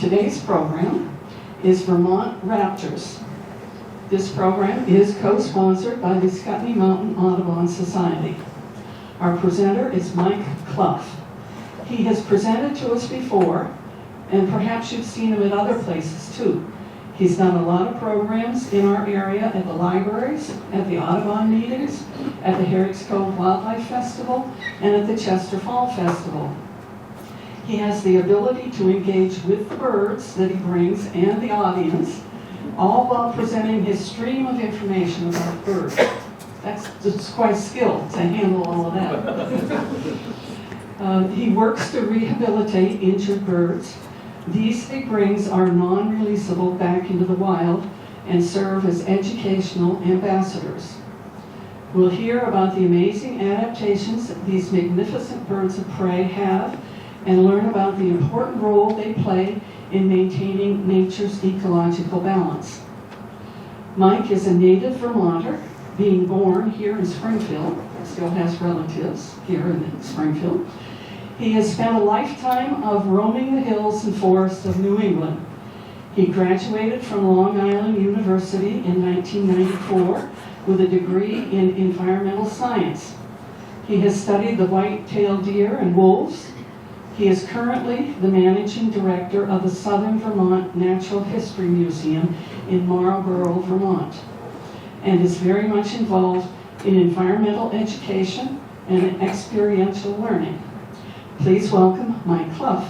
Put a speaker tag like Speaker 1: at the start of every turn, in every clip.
Speaker 1: Today's program is Vermont Raptors. This program is co-sponsored by the Scottney Mountain Audubon Society. Our presenter is Mike Clough. He has presented to us before, and perhaps you've seen him at other places too. He's done a lot of programs in our area at the libraries, at the Audubon meetings, at the Herrick's Cove Wildlife Festival, and at the Chester Fall Festival. He has the ability to engage with the birds that he brings and the audience, all while presenting his stream of information about birds. That's quite a skill to handle all of that. He works to rehabilitate injured birds. These he brings are non-releasable back into the wild and serve as educational ambassadors. We'll hear about the amazing adaptations that these magnificent birds of prey have and learn about the important role they play in maintaining nature's ecological balance. Mike is a native Vermonter, being born here in Springfield, still has relatives here in Springfield. He has spent a lifetime of roaming the hills and forests of New England. He graduated from Long Island University in 1994 with a degree in environmental science. He has studied the white-tailed deer and wolves. He is currently the managing director of the Southern Vermont Natural History Museum in Marlborough, Vermont, and is very much involved in environmental education and experiential learning. Please welcome Mike Clough.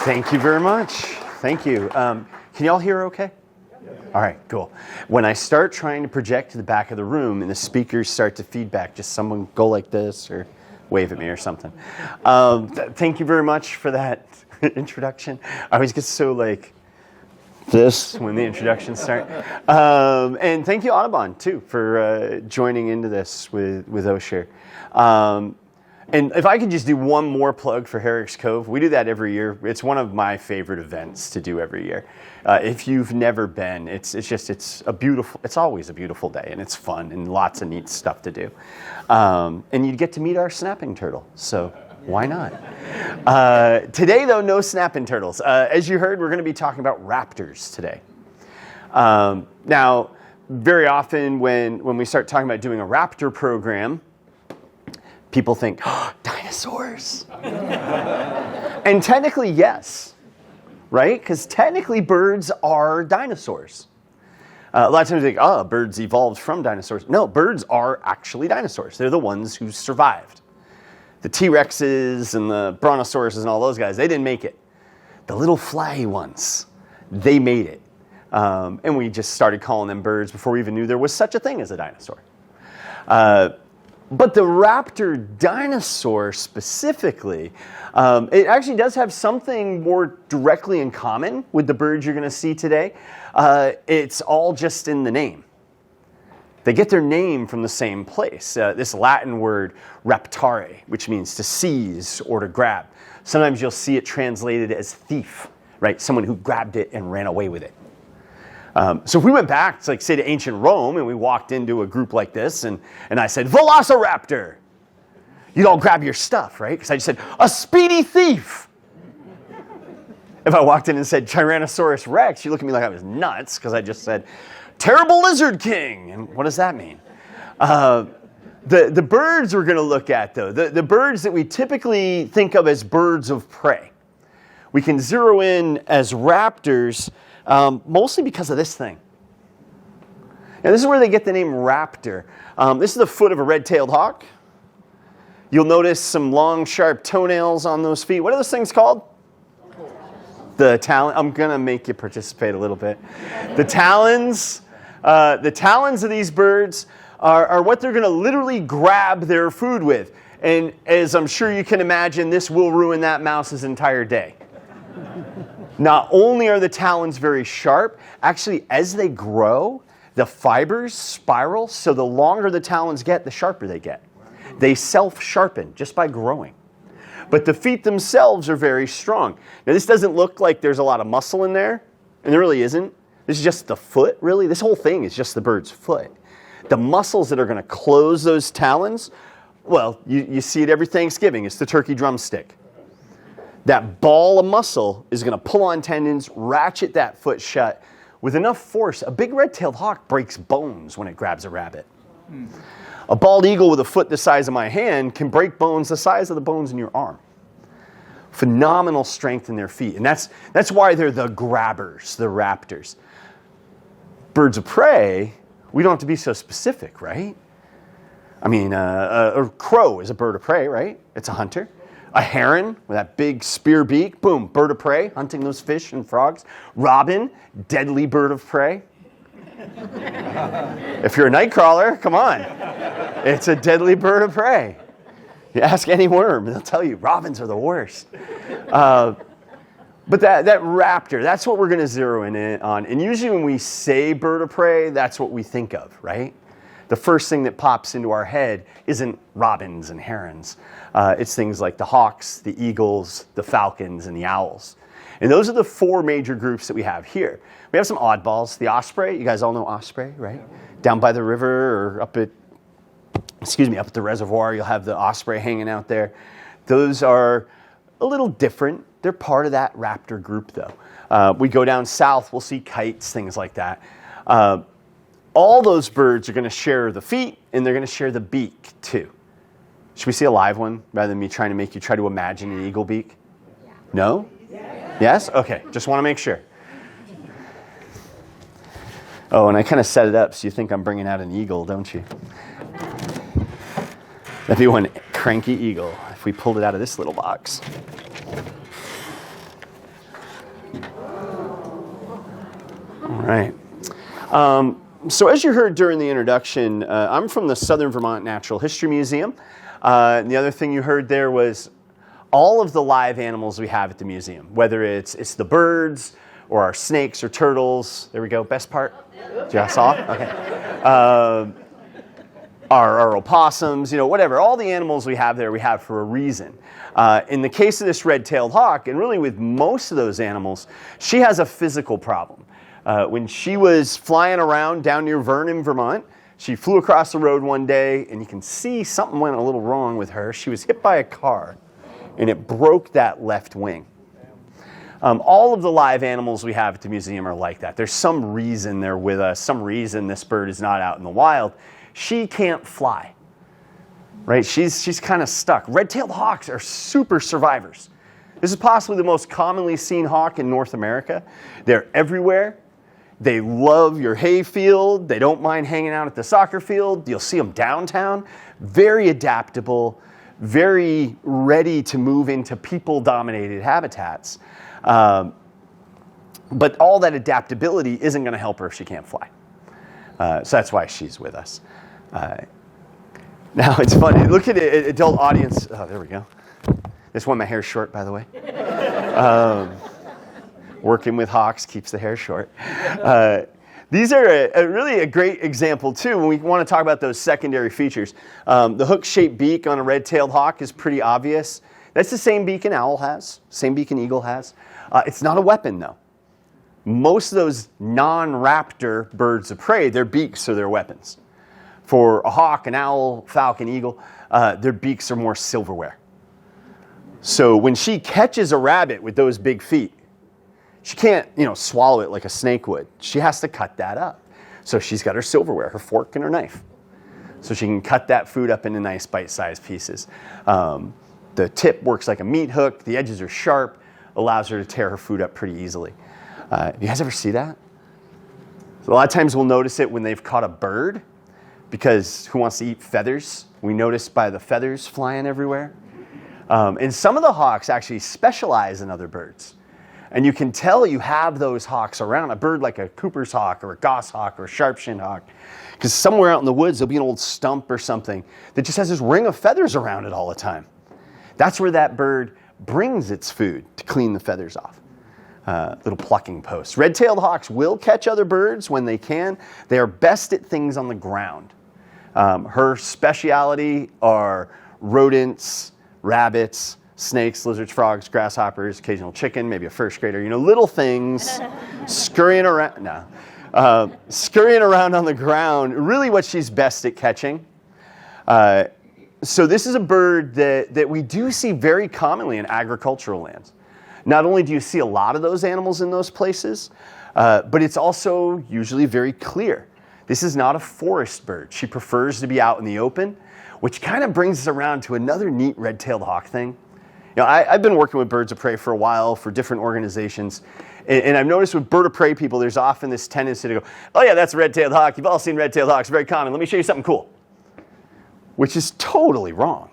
Speaker 2: Thank you very much. Thank you. Can you all hear okay? All right, cool. When I start trying to project to the back of the room and the speakers start to feedback, just someone go like this or wave at me or something. Thank you very much for that introduction. I always get so like this when the introductions start. And thank you Audubon too for joining into this with Oshir. And if I could just do one more plug for Herrick's Cove, we do that every year. It's one of my favorite events to do every year. If you've never been, it's always a beautiful day, and it's fun and lots of neat stuff to do. And you get to meet our snapping turtle, so why not? Today though, no snapping turtles. As you heard, we're going to be talking about raptors today. Now, very often when we start talking about doing a raptor program, people think, oh, dinosaurs. And technically, yes, right? Because technically birds are dinosaurs. A lot of times they think, oh, birds evolved from dinosaurs. No, birds are actually dinosaurs. They're the ones who survived. The T-Rexes and the Brontosauruses and all those guys, they didn't make it. The little flyy ones, they made it. And we just started calling them birds before we even knew there was such a thing as a dinosaur. But the raptor dinosaur specifically, it actually does have something more directly in common with the birds you're going to see today. It's all just in the name. They get their name from the same place. This Latin word raptare, which means to seize or to grab. Sometimes you'll see it translated as thief, right? Someone who grabbed it and ran away with it. So if we went back to, like, say, to ancient Rome and we walked into a group like this and I said, Velociraptor, you'd all grab your stuff, right? Because I just said, a speedy thief. If I walked in and said Tyrannosaurus Rex, you look at me like I was nuts because I just said, terrible lizard king. And what does that mean? The birds we're going to look at, though, the birds that we typically think of as birds of prey, we can zero in as raptors. Mostly because of this thing. Now, this is where they get the name raptor. This is the foot of a red-tailed hawk. You'll notice some long, sharp toenails on those feet. What are those things called? The talon. I'm going to make you participate a little bit. The talons of these birds are what they're going to literally grab their food with. And as I'm sure you can imagine, this will ruin that mouse's entire day. Not only are the talons very sharp, actually as they grow, the fibers spiral, so the longer the talons get, the sharper they get. They self-sharpen just by growing. But the feet themselves are very strong. Now this doesn't look like there's a lot of muscle in there, and there really isn't. This is just the foot, really. This whole thing is just the bird's foot. The muscles that are going to close those talons Well, you see it every Thanksgiving. It's the turkey drumstick. That ball of muscle is going to pull on tendons, ratchet that foot shut. With enough force, a big red-tailed hawk breaks bones when it grabs a rabbit. A bald eagle with a foot the size of my hand can break bones the size of the bones in your arm. Phenomenal strength in their feet. And that's why they're the grabbers, the raptors. Birds of prey, we don't have to be so specific, right? I mean, a crow is a bird of prey, right? It's a hunter. A heron with that big spear beak, boom, bird of prey, hunting those fish and frogs. Robin, deadly bird of prey. If you're a night crawler, come on. It's a deadly bird of prey. You ask any worm, they'll tell you, robins are the worst. But that raptor, that's what we're going to zero in on. And usually when we say bird of prey, that's what we think of, right? The first thing that pops into our head isn't robins and herons. It's things like the hawks, the eagles, the falcons, and the owls. And those are the four major groups that we have here. We have some oddballs. The osprey, you guys all know osprey, right? Down by the river or up at the reservoir, you'll have the osprey hanging out there. Those are a little different. They're part of that raptor group, though. We go down south, we'll see kites, things like that. All those birds are going to share the feet, and they're going to share the beak, too. Should we see a live one, rather than me trying to make you try to imagine an eagle beak? Yeah. No? Yeah. Yes? Okay, just want to make sure. Oh, and I kind of set it up so you think I'm bringing out an eagle, don't you? That'd be one cranky eagle if we pulled it out of this little box. All right. So as you heard during the introduction, I'm from the Southern Vermont Natural History Museum. And the other thing you heard there was all of the live animals we have at the museum, whether it's the birds or our snakes or turtles. There we go. Best part? Yeah, saw? Okay. Our opossums, whatever. All the animals we have there, we have for a reason. In the case of this red-tailed hawk, and really with most of those animals, she has a physical problem. When she was flying around down near Vernon, Vermont, she flew across the road one day, and you can see something went a little wrong with her. She was hit by a car, and it broke that left wing. All of the live animals we have at the museum are like that. There's some reason they're with us, some reason this bird is not out in the wild. She can't fly, right? She's kind of stuck. Red-tailed hawks are super survivors. This is possibly the most commonly seen hawk in North America. They're everywhere. They love your hay field. They don't mind hanging out at the soccer field. You'll see them downtown. Very adaptable, very ready to move into people-dominated habitats. But all that adaptability isn't going to help her if she can't fly. So that's why she's with us. Now, it's funny. Look at it, adult audience. Oh, there we go. This one, my hair's short, by the way. Working with hawks keeps the hair short. These are really a great example, too, when we want to talk about those secondary features. The hook-shaped beak on a red-tailed hawk is pretty obvious. That's the same beak an owl has, same beak an eagle has. It's not a weapon, though. Most of those non-raptor birds of prey, their beaks are their weapons. For a hawk, an owl, falcon, eagle, their beaks are more silverware. So when she catches a rabbit with those big feet, she can't, swallow it like a snake would. She has to cut that up. So she's got her silverware, her fork and her knife. So she can cut that food up into nice bite-sized pieces. The tip works like a meat hook. The edges are sharp, allows her to tear her food up pretty easily. You guys ever see that? So a lot of times we'll notice it when they've caught a bird, because who wants to eat feathers? We notice by the feathers flying everywhere. And some of the hawks actually specialize in other birds. And you can tell you have those hawks around, a bird like a Cooper's hawk or a goshawk or a sharp-shinned hawk. Because somewhere out in the woods, there'll be an old stump or something that just has this ring of feathers around it all the time. That's where that bird brings its food to clean the feathers off. Little plucking posts. Red-tailed hawks will catch other birds when they can. They are best at things on the ground. Her speciality are rodents, rabbits, snakes, lizards, frogs, grasshoppers, occasional chicken, maybe a first grader, little things scurrying around. Scurrying around on the ground, really what she's best at catching. So this is a bird that we do see very commonly in agricultural lands. Not only do you see a lot of those animals in those places, but it's also usually very clear. This is not a forest bird. She prefers to be out in the open, which kind of brings us around to another neat red-tailed hawk thing. You know, I've been working with birds of prey for a while for different organizations, and I've noticed with bird of prey people, there's often this tendency to go, oh yeah, that's a red-tailed hawk. You've all seen red-tailed hawks, very common. Let me show you something cool. Which is totally wrong.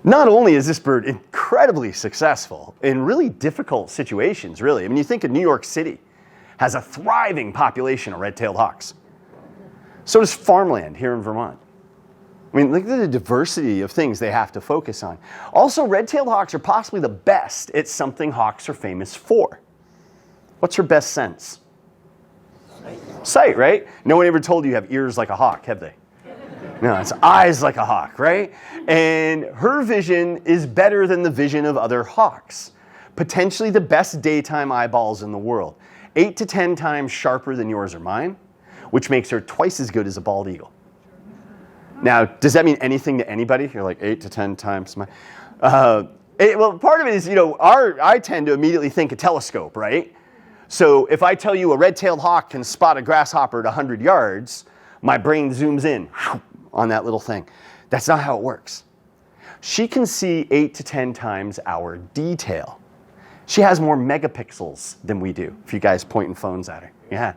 Speaker 2: Not only is this bird incredibly successful in really difficult situations, really. I mean, you think of New York City has a thriving population of red-tailed hawks. So does farmland here in Vermont. I mean, look at the diversity of things they have to focus on. Also, red-tailed hawks are possibly the best at something hawks are famous for. What's her best sense? Sight, right? No one ever told you have ears like a hawk, have they? No, it's eyes like a hawk, right? And her vision is better than the vision of other hawks. Potentially the best daytime eyeballs in the world. 8 to 10 times sharper than yours or mine, which makes her twice as good as a bald eagle. Now, does that mean anything to anybody? You're like 8 to 10 times mine. Well, part of it is, you know, I tend to immediately think a telescope, right? So if I tell you a red-tailed hawk can spot a grasshopper at 100 yards, my brain zooms in on that little thing. That's not how it works. She can see 8 to 10 times our detail. She has more megapixels than we do, if you guys pointing phones at her. Yeah.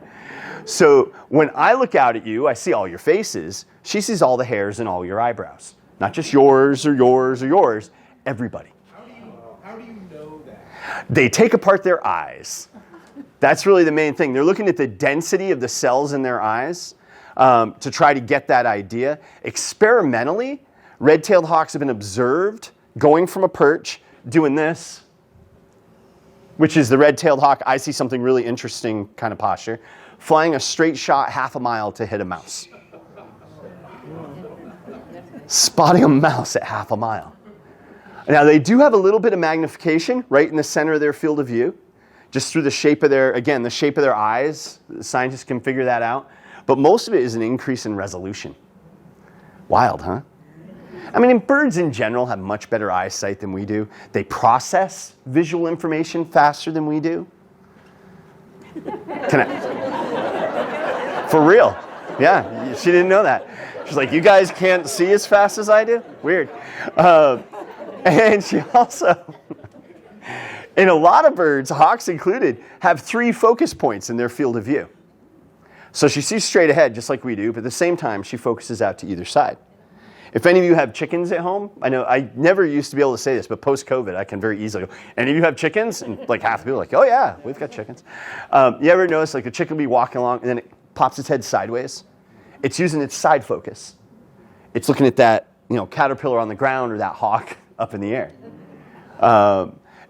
Speaker 2: So when I look out at you, I see all your faces. She sees all the hairs and all your eyebrows. Not just yours or yours or yours, everybody.
Speaker 3: How do you know that?
Speaker 2: They take apart their eyes. That's really the main thing. They're looking at the density of the cells in their eyes to try to get that idea. Experimentally, red-tailed hawks have been observed going from a perch, doing this, which is the red-tailed hawk. I see something really interesting kind of posture, flying a straight shot half a mile to hit a mouse. Spotting a mouse at half a mile. Now, they do have a little bit of magnification right in the center of their field of view, just through the shape of their, again, the shape of their eyes. The scientists can figure that out. But most of it is an increase in resolution. Wild, huh? I mean, birds in general have much better eyesight than we do. They process visual information faster than we do. For real. Yeah, she didn't know that. She's like, you guys can't see as fast as I do? Weird. And she also, in a lot of birds, hawks included, have 3 focus points in their field of view. So she sees straight ahead, just like we do, but at the same time, she focuses out to either side. If any of you have chickens at home, I know I never used to be able to say this, but post-COVID, I can very easily go, any of you have chickens? And like half the people are like, oh yeah, we've got chickens. You ever notice like a chicken will be walking along and then it pops its head sideways? It's using its side focus. It's looking at that, you know, caterpillar on the ground or that hawk up in the air.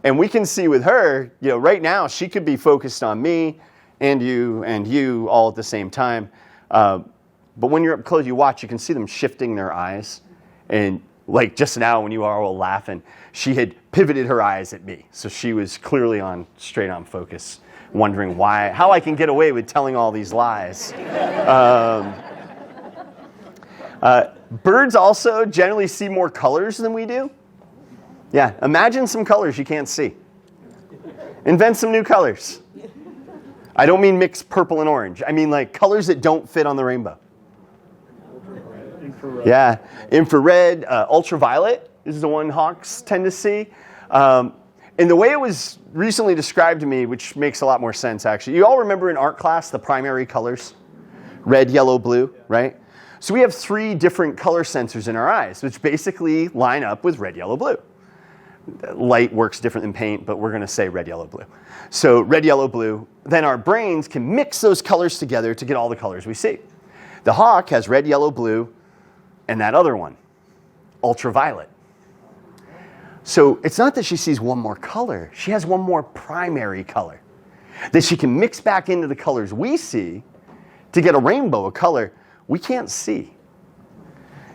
Speaker 2: And we can see with her, you know, right now she could be focused on me and you all at the same time. But when you're up close, you watch, you can see them shifting their eyes. And like just now when you are all laughing, she had pivoted her eyes at me. So she was clearly straight on focus, wondering how I can get away with telling all these lies. Birds also generally see more colors than we do. Yeah, imagine some colors you can't see. Invent some new colors. I don't mean mix purple and orange. I mean like colors that don't fit on the rainbow.
Speaker 3: Infrared.
Speaker 2: Yeah, infrared, ultraviolet is the one hawks tend to see. And the way it was recently described to me, which makes a lot more sense actually. You all remember in art class the primary colors? Red, yellow, blue, right? So we have 3 different color sensors in our eyes, which basically line up with red, yellow, blue. Light works different than paint, but we're going to say red, yellow, blue. So red, yellow, blue. Then our brains can mix those colors together to get all the colors we see. The hawk has red, yellow, blue, and that other one, ultraviolet. So it's not that she sees one more color. She has one more primary color that she can mix back into the colors we see to get a rainbow, a color we can't see.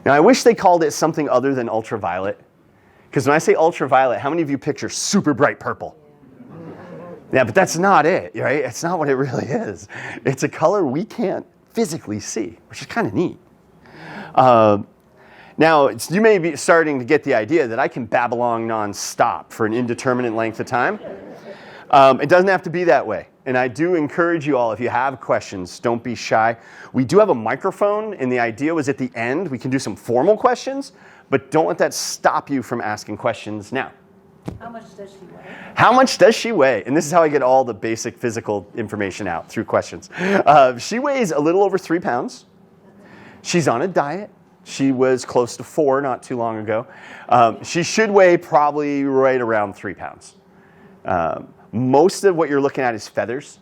Speaker 2: Now, I wish they called it something other than ultraviolet. Because when I say ultraviolet, how many of you picture super bright purple? Yeah, but that's not it, right? It's not what it really is. It's a color we can't physically see, which is kind of neat. Now, you may be starting to get the idea that I can babble on nonstop for an indeterminate length of time. It doesn't have to be that way. And I do encourage you all, if you have questions, don't be shy. We do have a microphone, and the idea was at the end, we can do some formal questions, but don't let that stop you from asking questions now.
Speaker 4: How much does she weigh?
Speaker 2: How much does she weigh? And this is how I get all the basic physical information out through questions. She weighs a little over 3 pounds. She's on a diet. She was close to 4 not too long ago. She should weigh probably right around 3 pounds. Most of what you're looking at is feathers.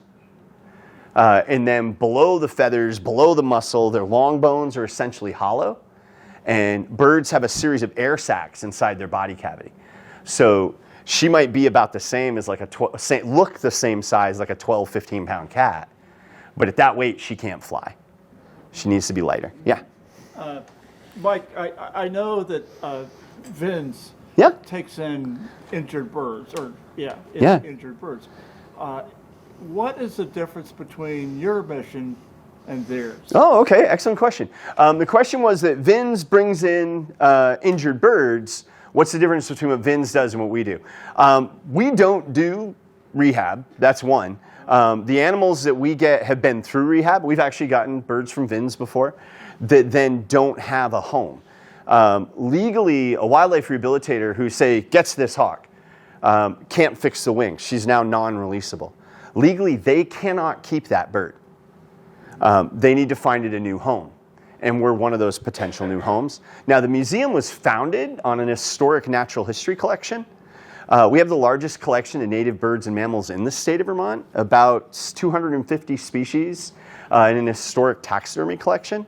Speaker 2: And then below the feathers, below the muscle, their long bones are essentially hollow. And birds have a series of air sacs inside their body cavity. So she might be about the same as like look the same size like a 12, 15 pound cat. But at that weight, she can't fly. She needs to be lighter. Yeah.
Speaker 5: Mike, I know that Vince takes in injured birds, injured birds. What is the difference between your mission and theirs?
Speaker 2: Oh, okay. Excellent question. The question was that Vins brings in injured birds. What's the difference between what Vins does and what we do? We don't do rehab. That's one. The animals that we get have been through rehab. We've actually gotten birds from Vins before that then don't have a home. Legally, a wildlife rehabilitator who, say, gets this hawk can't fix the wings. She's now non-releasable. Legally, they cannot keep that bird. They need to find it a new home. And we're one of those potential new homes. Now, the museum was founded on an historic natural history collection. We have the largest collection of native birds and mammals in the state of Vermont, about 250 species in an historic taxidermy collection.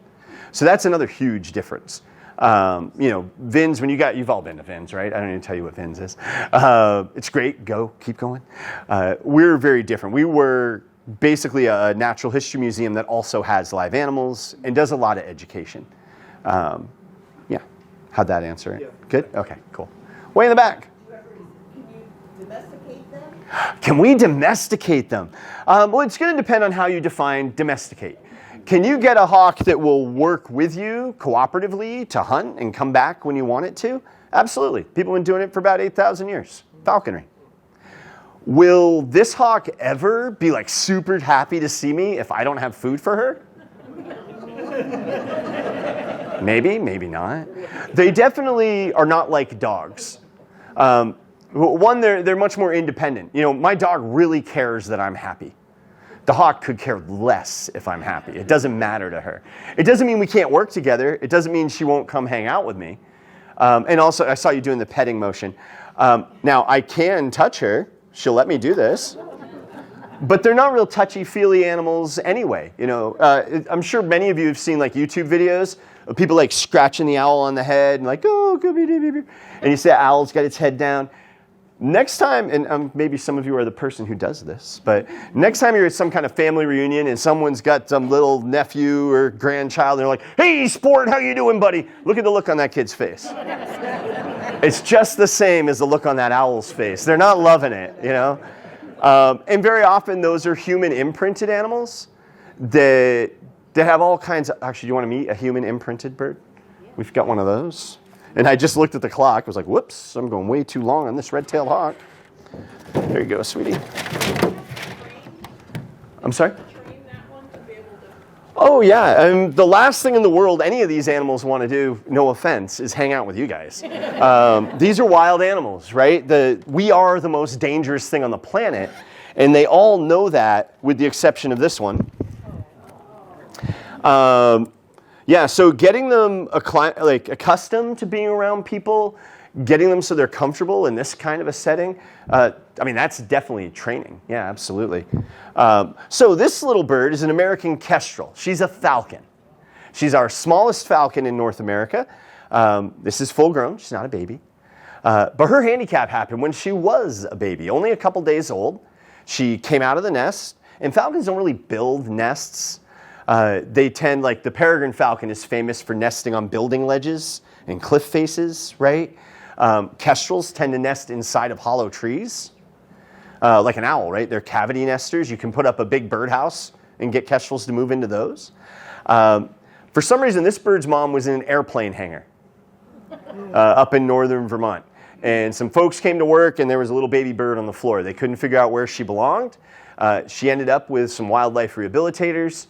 Speaker 2: So that's another huge difference. Vins, you've all been to Vins, right? I don't need to tell you what Vins is. It's great. Keep going. We're very different. We were basically a natural history museum that also has live animals and does a lot of education. How'd that answer it? Yeah. Good? Okay, cool. Way in the back.
Speaker 4: Domesticate them?
Speaker 2: Can we domesticate them? Well, it's going to depend on how you define domesticate. Can you get a hawk that will work with you cooperatively to hunt and come back when you want it to? Absolutely. People have been doing it for about 8,000 years. Falconry. Will this hawk ever be like super happy to see me if I don't have food for her? Maybe, maybe not. They definitely are not like dogs. One, they're much more independent. My dog really cares that I'm happy. The hawk could care less if I'm happy. It doesn't matter to her. It doesn't mean we can't work together. It doesn't mean she won't come hang out with me. And also, I saw you doing the petting motion. Now, I can touch her. She'll let me do this. But they're not real touchy-feely animals anyway. I'm sure many of you have seen like YouTube videos of people like scratching the owl on the head and like, oh, and you see the owl's got its head down. Next time, and maybe some of you are the person who does this, but next time you're at some kind of family reunion and someone's got some little nephew or grandchild, and they're like, hey, sport, how you doing, buddy? Look at the look on that kid's face. It's just the same as the look on that owl's face. They're not loving it, And very often, those are human imprinted animals that have all kinds of, actually, do you want to meet a human imprinted bird? We've got one of those. And I just looked at the clock. I was like, whoops, I'm going way too long on this red-tailed hawk. There you go, sweetie. I'm sorry? Oh, yeah. The last thing in the world any of these animals want to do, no offense, is hang out with you guys. These are wild animals, right? We are the most dangerous thing on the planet, and they all know that with the exception of this one. So getting them accustomed to being around people, getting them so they're comfortable in this kind of a setting, that's definitely training. Yeah, absolutely. So this little bird is an American kestrel. She's a falcon. She's our smallest falcon in North America. This is full grown. She's not a baby. But her handicap happened when she was a baby, only a couple days old. She came out of the nest, and falcons don't really build nests. They tend, like the peregrine falcon is famous for nesting on building ledges and cliff faces, right? Kestrels tend to nest inside of hollow trees, like an owl, right? They're cavity nesters. You can put up a big birdhouse and get kestrels to move into those. For some reason, this bird's mom was in an airplane hangar. up in northern Vermont. And some folks came to work, and there was a little baby bird on the floor. They couldn't figure out where she belonged. She ended up with some wildlife rehabilitators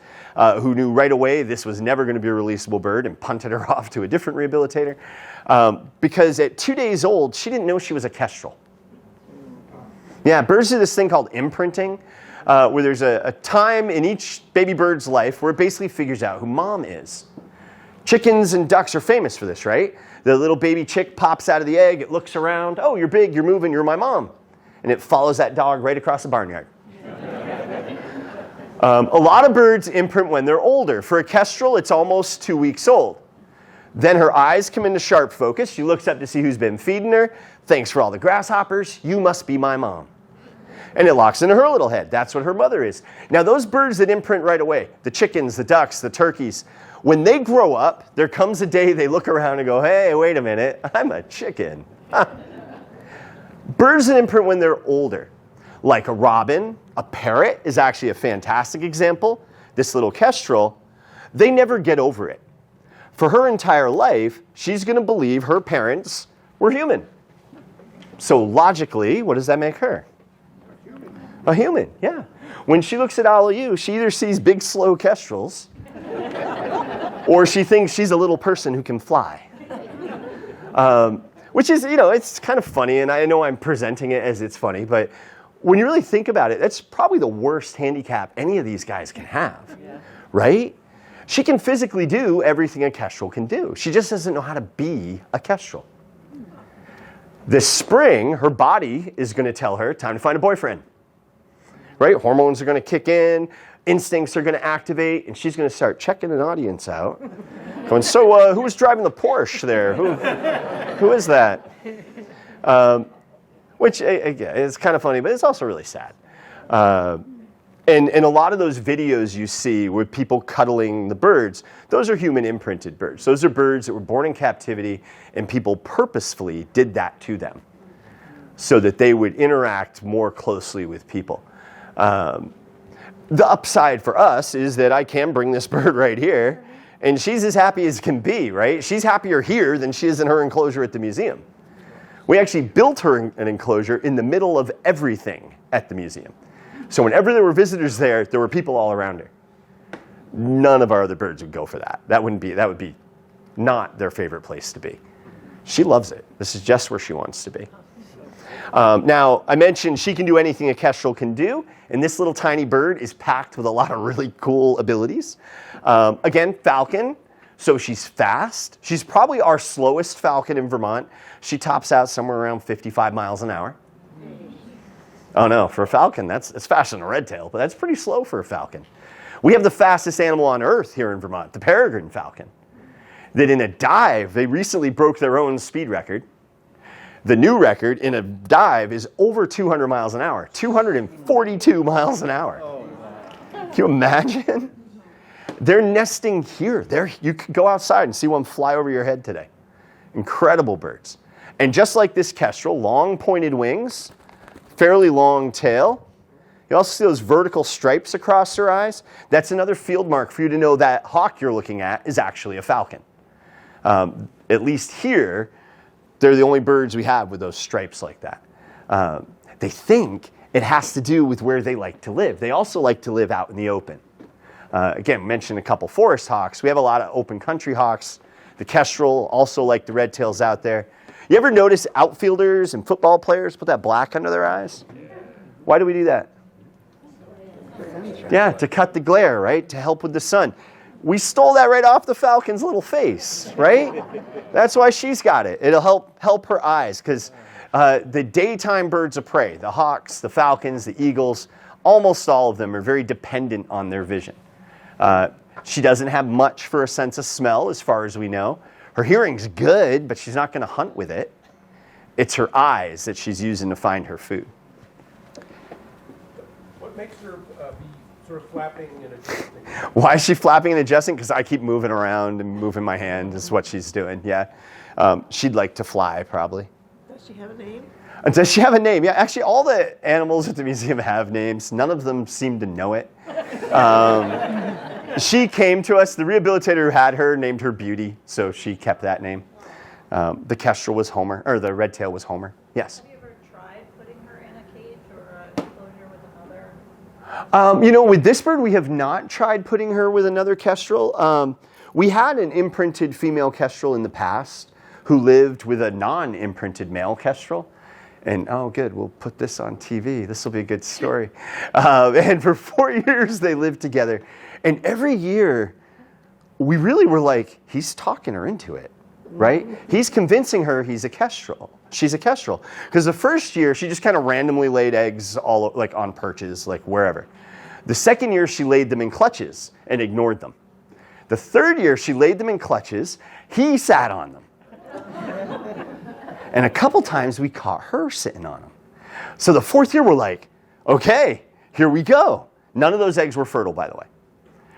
Speaker 2: who knew right away this was never going to be a releasable bird and punted her off to a different rehabilitator. Because at 2 days old, she didn't know she was a kestrel. Yeah, birds do this thing called imprinting, where there's a time in each baby bird's life where it basically figures out who mom is. Chickens and ducks are famous for this, right? The little baby chick pops out of the egg, it looks around, oh, you're big, you're moving, you're my mom. And it follows that dog right across the barnyard. A lot of birds imprint when they're older. For a kestrel, it's almost 2 weeks old. Then her eyes come into sharp focus. She looks up to see who's been feeding her. Thanks for all the grasshoppers. You must be my mom. And it locks into her little head. That's what her mother is. Now, those birds that imprint right away, the chickens, the ducks, the turkeys, when they grow up, there comes a day they look around and go, hey, wait a minute, I'm a chicken. Birds that imprint when they're older, like a robin, a parrot is actually a fantastic example. This little kestrel, they never get over it. For her entire life, she's going to believe her parents were human. So logically, what does that make her? A human, yeah. When she looks at all of you, she either sees big, slow kestrels, or she thinks she's a little person who can fly. Which is, it's kind of funny, and I know I'm presenting it as it's funny, but when you really think about it, that's probably the worst handicap any of these guys can have, right? She can physically do everything a kestrel can do. She just doesn't know how to be a kestrel. This spring, her body is going to tell her, time to find a boyfriend, right? Hormones are going to kick in, instincts are going to activate, and she's going to start checking an audience out. Going, so who was driving the Porsche there? Who is that? Which, again, is kind of funny, but it's also really sad. And a lot of those videos you see with people cuddling the birds, those are human imprinted birds. Those are birds that were born in captivity, and people purposefully did that to them so that they would interact more closely with people. The upside for us is that I can bring this bird right here, and she's as happy as can be, right? She's happier here than she is in her enclosure at the museum. We actually built her an enclosure in the middle of everything at the museum. So whenever there were visitors there were people all around her. None of our other birds would go for that. That would be not their favorite place to be. She loves it. This is just where she wants to be. Now, I mentioned she can do anything a kestrel can do, and this little tiny bird is packed with a lot of really cool abilities. Again, falcon, so she's fast. She's probably our slowest falcon in Vermont. She tops out somewhere around 55 miles an hour. Oh no, for a falcon, it's faster than a red tail, but that's pretty slow for a falcon. We have the fastest animal on earth here in Vermont, the peregrine falcon. That in a dive, they recently broke their own speed record. The new record in a dive is over 200 miles an hour, 242 miles an hour. Can you imagine? They're nesting here. You could go outside and see one fly over your head today. Incredible birds. And just like this kestrel, long pointed wings, fairly long tail. You also see those vertical stripes across her eyes. That's another field mark for you to know that hawk you're looking at is actually a falcon. At least here, they're the only birds we have with those stripes like that. They think it has to do with where they like to live. They also like to live out in the open. Again, mentioned a couple forest hawks. We have a lot of open country hawks. The kestrel, also like the red tails out there. You ever notice outfielders and football players put that black under their eyes? Why do we do that? Yeah, to cut the glare, right? To help with the sun. We stole that right off the falcon's little face, right? That's why she's got it. It'll help her eyes, because the daytime birds of prey, the hawks, the falcons, the eagles, almost all of them are very dependent on their vision. She doesn't have much for a sense of smell, as far as we know. Her hearing's good, but she's not going to hunt with it. It's her eyes that she's using to find her food.
Speaker 3: What makes her be sort of flapping and adjusting?
Speaker 2: Why is she flapping and adjusting? Because I keep moving around and moving my hand is what she's doing, yeah. She'd like to fly, probably.
Speaker 4: Does she have a name?
Speaker 2: Does she have a name? Yeah, actually, all the animals at the museum have names. None of them seem to know it. She came to us. The rehabilitator who had her named her Beauty, so she kept that name. The kestrel was Homer, or the red tail was Homer. Yes.
Speaker 4: Have you ever tried putting her in a cage or a enclosure with another?
Speaker 2: You know, with this bird, we have not tried putting her with another kestrel. We had an imprinted female kestrel in the past who lived with a non-imprinted male kestrel. And oh, good, we'll put this on TV. This will be a good story. And for 4 years, they lived together. And every year, we really were like, he's talking her into it, right? He's convincing her he's a kestrel. She's a kestrel. Because the first year, she just kind of randomly laid eggs all like on perches, like wherever. The second year, she laid them in clutches and ignored them. The third year, she laid them in clutches. He sat on them. And a couple times, we caught her sitting on them. So the fourth year, we're like, okay, here we go. None of those eggs were fertile, by the way.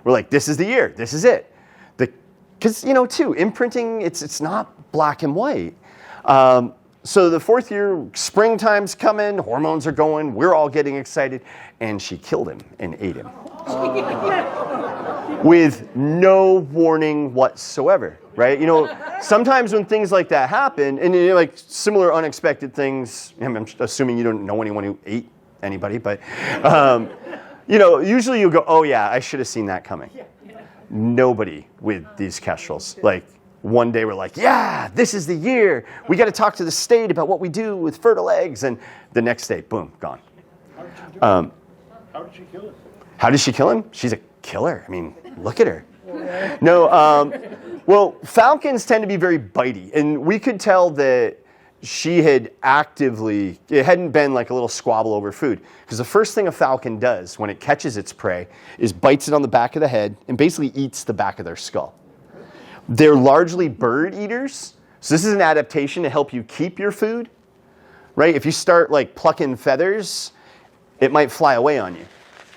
Speaker 2: We're like, this is the year. This is it. Because, you know, too, imprinting, it's not black and white. So the fourth year, springtime's coming, hormones are going, we're all getting excited, and she killed him and ate him. With no warning whatsoever, right? You know, sometimes when things like that happen, and you know, like similar unexpected things, I'm assuming you don't know anyone who ate anybody, but, you know, usually you'll go, oh yeah, I should have seen that coming. Nobody with these kestrels. Like, one day we're like, yeah, this is the year. We got to talk to the state about what we do with fertile eggs. And the next day, boom, gone.
Speaker 3: How did she kill him?
Speaker 2: How did she kill him? She's a killer. I mean, look at her. No, well, falcons tend to be very bitey. And we could tell that she had actively, it hadn't been like a little squabble over food. Because the first thing a falcon does when it catches its prey is bites it on the back of the head and basically eats the back of their skull. They're largely bird eaters. So this is an adaptation to help you keep your food, right? If you start like plucking feathers, it might fly away on you.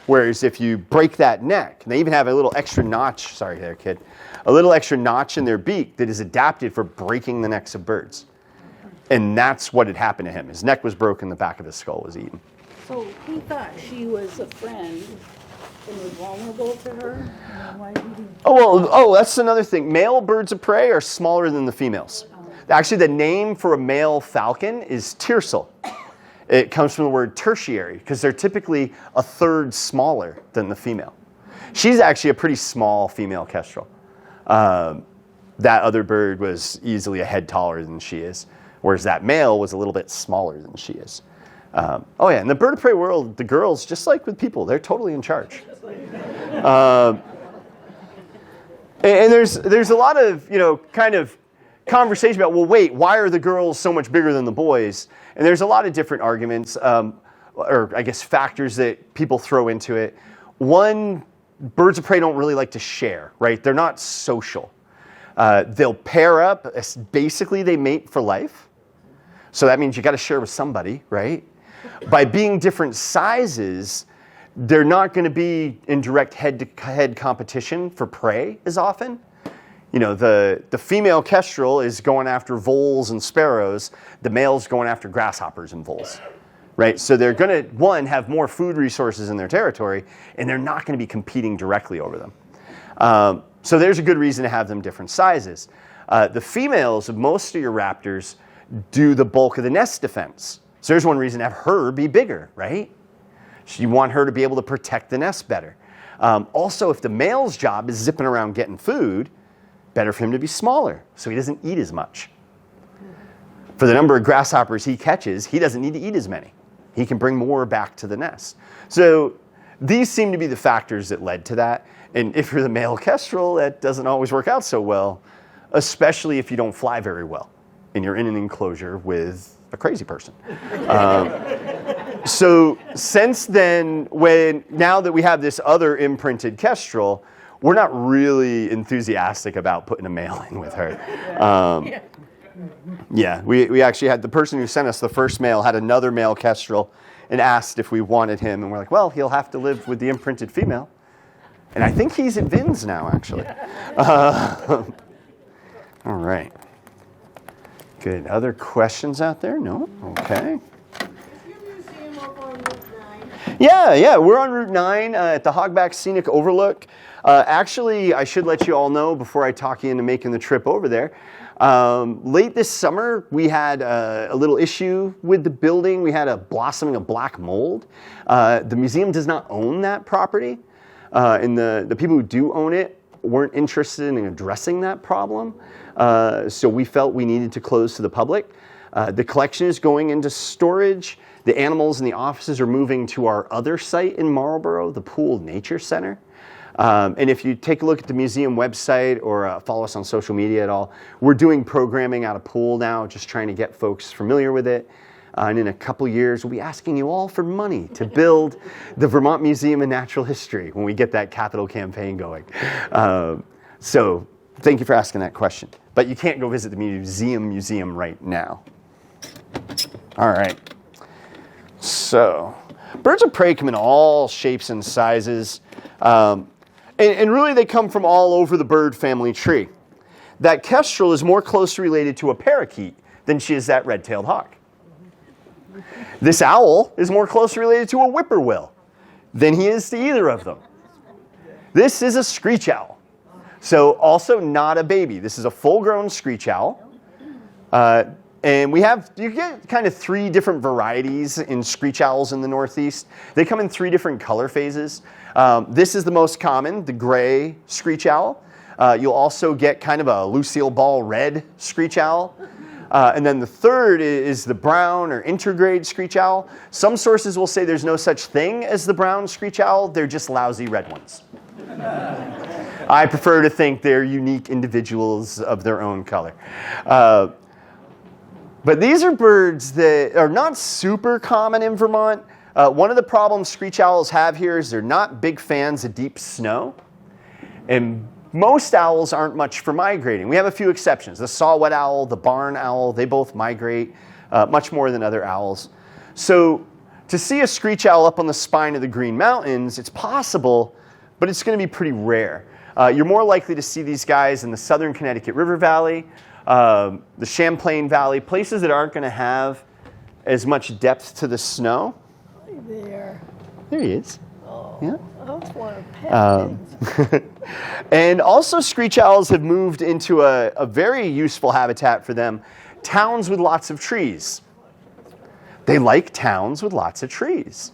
Speaker 2: Whereas if you break that neck, and they even have a little extra notch, sorry there kid, a little extra notch in their beak that is adapted for breaking the necks of birds. And that's what had happened to him. His neck was broken, the back of his skull was eaten.
Speaker 6: So he thought she was a friend and was vulnerable to her? Why did he...
Speaker 2: Oh, that's another thing. Male birds of prey are smaller than the females. Actually, the name for a male falcon is tiercel. It comes from the word tertiary, because they're typically a third smaller than the female. She's actually a pretty small female kestrel. That other bird was easily a head taller than she is, whereas that male was a little bit smaller than she is. Oh yeah, in the bird of prey world, the girls, just like with people, they're totally in charge. And there's a lot of, you know, kind of conversation about, well, wait, why are the girls so much bigger than the boys? And there's a lot of different arguments, or I guess factors that people throw into it. One, birds of prey don't really like to share, right? They're not social. They'll pair up. Basically, they mate for life. So that means you got to share with somebody, right? By being different sizes, they're not going to be in direct head-to-head competition for prey as often. You know, the female kestrel is going after voles and sparrows. The male's going after grasshoppers and voles, right? So they're going to, one, have more food resources in their territory, and they're not going to be competing directly over them. So there's a good reason to have them different sizes. The females of most of your raptors do the bulk of the nest defense. So there's one reason to have her be bigger, right? You want her to be able to protect the nest better. Also, if the male's job is zipping around getting food, better for him to be smaller so he doesn't eat as much. For the number of grasshoppers he catches, he doesn't need to eat as many. He can bring more back to the nest. So these seem to be the factors that led to that. And if you're the male kestrel, that doesn't always work out so well, especially if you don't fly very well and you're in an enclosure with a crazy person. So since then, now that we have this other imprinted kestrel, we're not really enthusiastic about putting a male in with her. Yeah, we actually had the person who sent us the first male had another male kestrel and asked if we wanted him. And we're like, well, he'll have to live with the imprinted female. And I think he's at Vin's now, actually. All right. Good. Other questions out there? No? Okay. Yeah, we're on Route 9 at the Hogback Scenic Overlook. Actually, I should let you all know before I talk you into making the trip over there, Late this summer, we had a little issue with the building. We had a blossoming of black mold. The museum does not own that property, and the people who do own it weren't interested in addressing that problem. So we felt we needed to close to the public. The collection is going into storage. The animals in the offices are moving to our other site in Marlborough, the Pool Nature Center. And if you take a look at the museum website or follow us on social media at all, we're doing programming out of Pool now, just trying to get folks familiar with it. And in a couple years, we'll be asking you all for money to build the Vermont Museum of Natural History when we get that capital campaign going. So thank you for asking that question. But you can't go visit the museum right now. All right. So birds of prey come in all shapes and sizes. And really, they come from all over the bird family tree. That kestrel is more closely related to a parakeet than she is that red-tailed hawk. This owl is more closely related to a whippoorwill than he is to either of them. This is a screech owl. So also not a baby. This is a full-grown screech owl. And you get kind of 3 different varieties in screech owls in the Northeast. They come in 3 different color phases. This is the most common, the gray screech owl. You'll also get kind of a Lucille Ball red screech owl. And then the third is the brown or intergrade screech owl. Some sources will say there's no such thing as the brown screech owl. They're just lousy red ones. I prefer to think they're unique individuals of their own color. But these are birds that are not super common in Vermont. One of the problems screech owls have here is they're not big fans of deep snow. And most owls aren't much for migrating. We have a few exceptions. The saw-whet owl, the barn owl, they both migrate much more than other owls. So to see a screech owl up on the spine of the Green Mountains, it's possible, but it's going to be pretty rare. You're more likely to see these guys in the southern Connecticut River Valley, the Champlain Valley, places that aren't going to have as much depth to the snow.
Speaker 6: There.
Speaker 2: There he is.
Speaker 6: Oh,
Speaker 2: Yeah.
Speaker 6: that's one of pet things.
Speaker 2: And also screech owls have moved into a very useful habitat for them, towns with lots of trees. They like towns with lots of trees.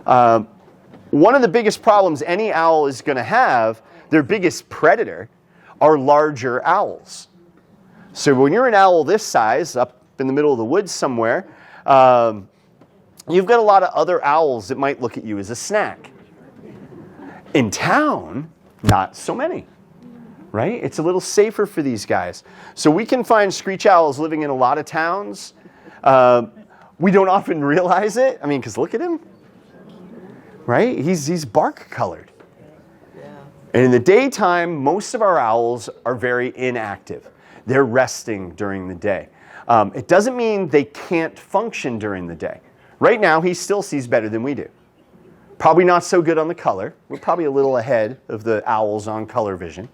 Speaker 2: One of the biggest problems any owl is going to have, their biggest predator, are larger owls. So when you're an owl this size, up in the middle of the woods somewhere, you've got a lot of other owls that might look at you as a snack. In town, not so many, right? It's a little safer for these guys. So we can find screech owls living in a lot of towns. We don't often realize it. I mean, because look at him, right? He's bark colored. And in the daytime, most of our owls are very inactive. They're resting during the day. It doesn't mean they can't function during the day. Right now, he still sees better than we do. Probably not so good on the color. We're probably a little ahead of the owls on color vision.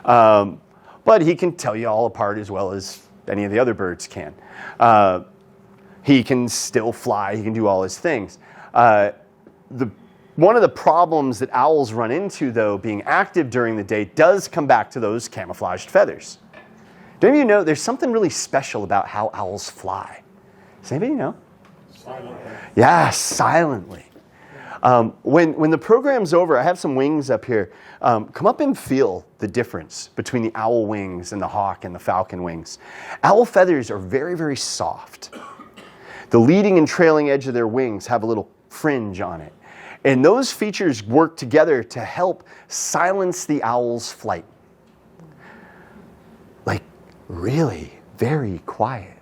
Speaker 2: But he can tell you all apart as well as any of the other birds can. He can still fly. He can do all his things. One of the problems that owls run into, though, being active during the day, does come back to those camouflaged feathers. Do any of you know there's something really special about how owls fly? Does anybody know? Silently. Yeah, silently. When the program's over, I have some wings up here. Come up and feel the difference between the owl wings and the hawk and the falcon wings. Owl feathers are very, very soft. The leading and trailing edge of their wings have a little fringe on it. And those features work together to help silence the owl's flight. Like, really, very quiet.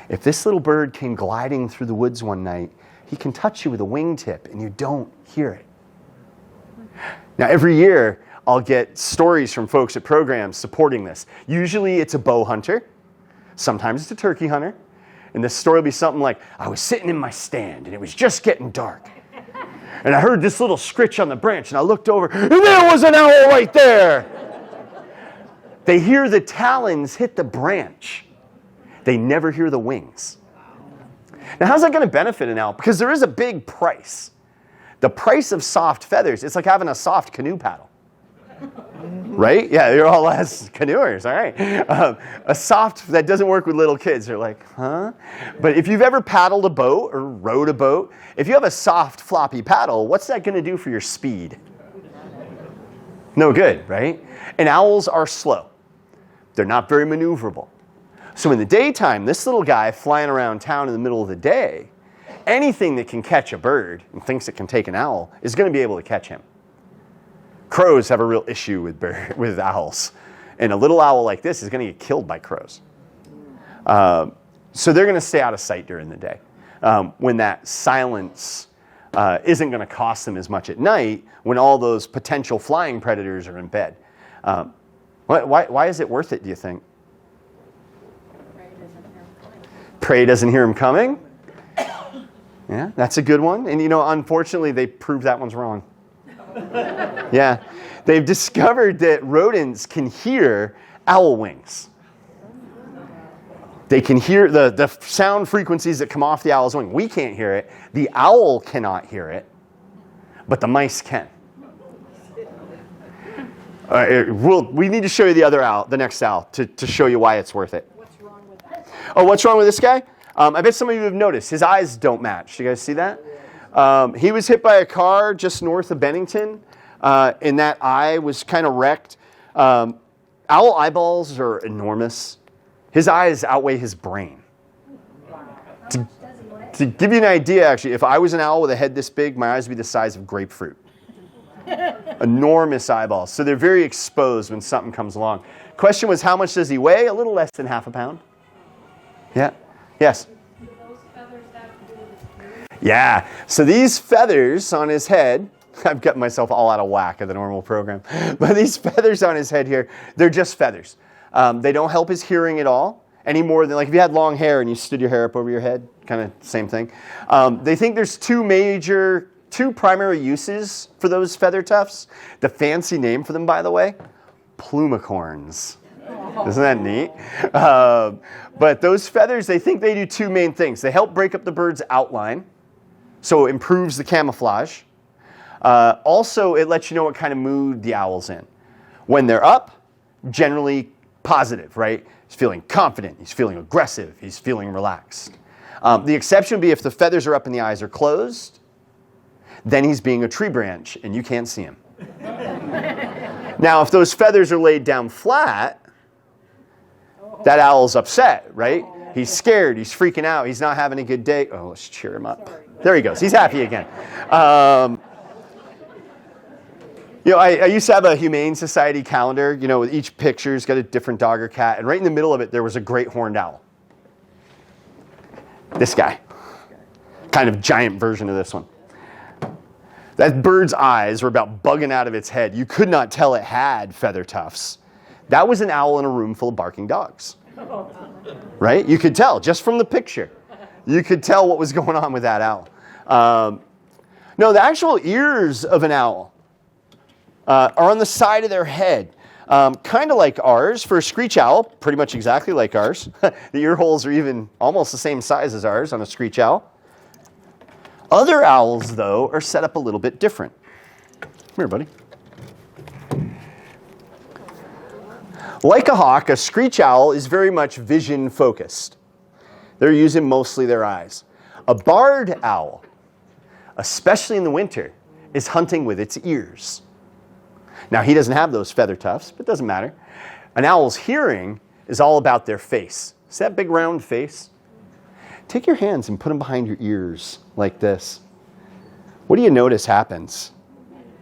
Speaker 2: If this little bird came gliding through the woods one night, he can touch you with a wingtip and you don't hear it. Now, every year, I'll get stories from folks at programs supporting this. Usually it's a bow hunter. Sometimes it's a turkey hunter. And the story will be something like, I was sitting in my stand and it was just getting dark. And I heard this little scritch on the branch, and I looked over, and there was an owl right there. They hear the talons hit the branch. They never hear the wings. Now, how's that going to benefit an owl? Because there is a big price. The price of soft feathers, it's like having a soft canoe paddle. right? Yeah, you're all as canoers, all right. A soft, that doesn't work with little kids. They're like, huh? But if you've ever paddled a boat or rowed a boat, if you have a soft, floppy paddle, what's that going to do for your speed? No good, right? And owls are slow. They're not very maneuverable. So in the daytime, this little guy flying around town in the middle of the day, anything that can catch a bird and thinks it can take an owl is going to be able to catch him. Crows have a real issue with owls. And a little owl like this is going to get killed by crows. So they're going to stay out of sight during the day. When that silence isn't going to cost them as much at night when all those potential flying predators are in bed. Why is it worth it, do you think? Prey doesn't hear him coming? Yeah, that's a good one. And unfortunately, they proved that one's wrong. Yeah, they've discovered that rodents can hear owl wings. They can hear the sound frequencies that come off the owl's wing. We can't hear it. The owl cannot hear it, but the mice can. We need to show you the other owl, the next owl, to show you why it's worth it.
Speaker 6: What's wrong with that?
Speaker 2: Oh, what's wrong with this guy? I bet some of you have noticed. His eyes don't match. Do you guys see that? He was hit by a car just north of Bennington, and that eye was kind of wrecked. Owl eyeballs are enormous. His eyes outweigh his brain. To give you an idea, actually, if I was an owl with a head this big, my eyes would be the size of grapefruit. Enormous eyeballs. So they're very exposed when something comes along. Question was, how much does he weigh? A little less than half a pound. Yeah. Yes?
Speaker 4: Do those feathers have to do with the
Speaker 2: Yeah. So these feathers on his head, I've got myself all out of whack of the normal program. But these feathers on his head here, they're just feathers. They don't help his hearing at all, any more than, like, if you had long hair and you stood your hair up over your head, kind of same thing. They think there's two primary uses for those feather tufts. The fancy name for them, by the way, plumicorns. Isn't that neat? But those feathers, they think they do two main things. They help break up the bird's outline, so it improves the camouflage. Also, it lets you know what kind of mood the owl's in. When they're up, generally positive, right? He's feeling confident, he's feeling aggressive, he's feeling relaxed. The exception would be if the feathers are up and the eyes are closed, then he's being a tree branch and you can't see him. Now, if those feathers are laid down flat, that owl's upset, right? He's scared, he's freaking out, he's not having a good day. Oh, let's cheer him up. There he goes, he's happy again. I used to have a Humane Society calendar, with each picture's got a different dog or cat, and right in the middle of it, there was a great horned owl. This guy. Kind of giant version of this one. That bird's eyes were about bugging out of its head. You could not tell it had feather tufts. That was an owl in a room full of barking dogs. Right? You could tell, just from the picture. You could tell what was going on with that owl. No, the actual ears of an owl are on the side of their head. Kind of like ours. For a screech owl, pretty much exactly like ours. The ear holes are even almost the same size as ours on a screech owl. Other owls, though, are set up a little bit different. Come here, buddy. Like a hawk, a screech owl is very much vision focused. They're using mostly their eyes. A barred owl, especially in the winter, is hunting with its ears. Now, he doesn't have those feather tufts, but it doesn't matter. An owl's hearing is all about their face. See that big round face? Take your hands and put them behind your ears like this. What do you notice happens?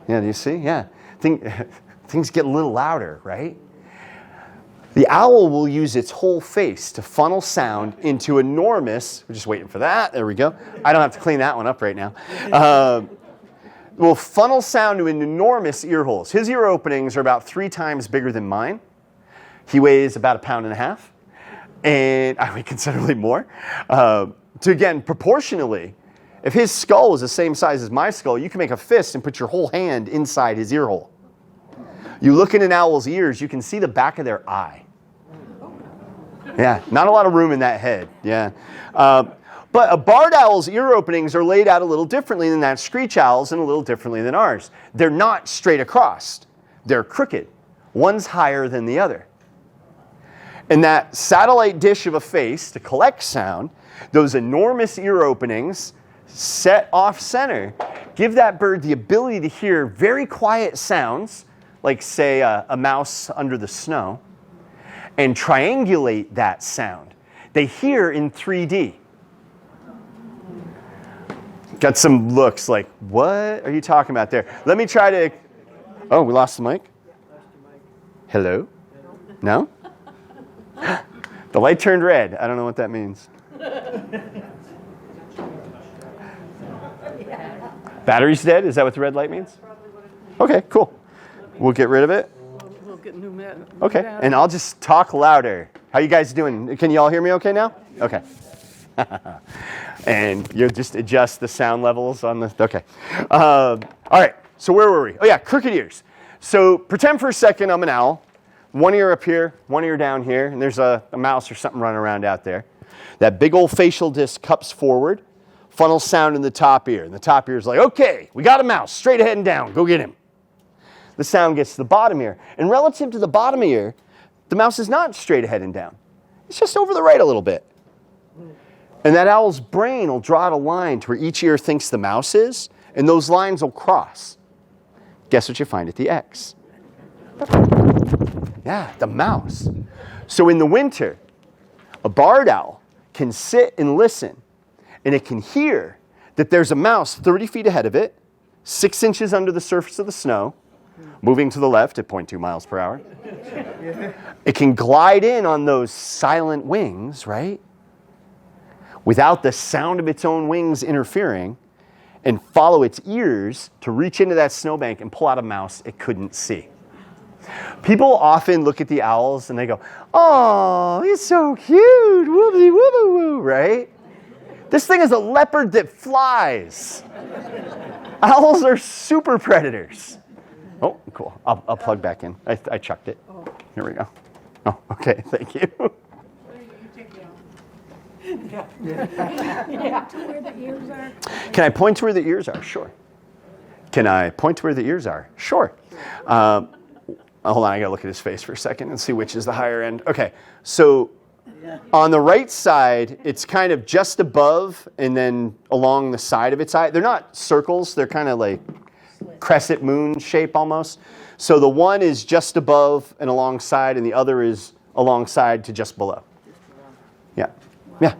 Speaker 2: Yeah, do you see? Yeah. Things get a little louder, right? The owl will use its whole face to funnel sound into enormous, we're just waiting for that, there we go. I don't have to clean that one up right now. Will funnel sound into enormous ear holes. His ear openings are about 3 times bigger than mine. He weighs about 1.5 pounds. And I weigh considerably more. To again, proportionally, if his skull was the same size as my skull, you can make a fist and put your whole hand inside his ear hole. You look in an owl's ears, you can see the back of their eye. Yeah, not a lot of room in that head. Yeah. But a barred owl's ear openings are laid out a little differently than that screech owl's and a little differently than ours. They're not straight across. They're crooked. One's higher than the other. And that satellite dish of a face to collect sound, those enormous ear openings set off center, give that bird the ability to hear very quiet sounds, like say a mouse under the snow, and triangulate that sound. They hear in 3D. Got some looks like, what are you talking about there? Let me try to, oh, we lost the mic? Hello? No? The light turned red. I don't know what that means. Battery's dead? Is that what the red light means? Okay, cool. We'll get rid of it.
Speaker 6: We'll get new
Speaker 2: Okay, and I'll just talk louder. How you guys doing? Can you all hear me okay now? Okay. And you'll just adjust the sound levels on the, okay. All right, so where were we? Oh yeah, crooked ears. So pretend for a second I'm an owl. One ear up here, one ear down here, and there's a mouse or something running around out there. That big old facial disc cups forward, funnels sound in the top ear. And the top ear is like, okay, we got a mouse, straight ahead and down, go get him. The sound gets to the bottom ear. And relative to the bottom ear, the mouse is not straight ahead and down. It's just over the right a little bit. And that owl's brain will draw out a line to where each ear thinks the mouse is, and those lines will cross. Guess what you find at the X? Yeah, the mouse. So in the winter, a barred owl can sit and listen, and it can hear that there's a mouse 30 feet ahead of it, 6 inches under the surface of the snow, moving to the left at 0.2 miles per hour. It can glide in on those silent wings, right? Without the sound of its own wings interfering, and follow its ears to reach into that snowbank and pull out a mouse it couldn't see. People often look at the owls and they go, oh, he's so cute, woobly woo woo, right? This thing is a leopard that flies. Owls are super predators. Oh, cool. I'll plug back in. I chucked it. Here we go. Oh, okay, thank you. Can I point to where the ears are? Sure. Can I point to where the ears are? Sure. Hold on, I gotta look at his face for a second and see which is the higher end. Okay, so on the right side, it's kind of just above and then along the side of its eye. They're not circles, they're kind of like crescent moon shape almost. So the one is just above and alongside, and the other is alongside to just below. Yeah. Yeah.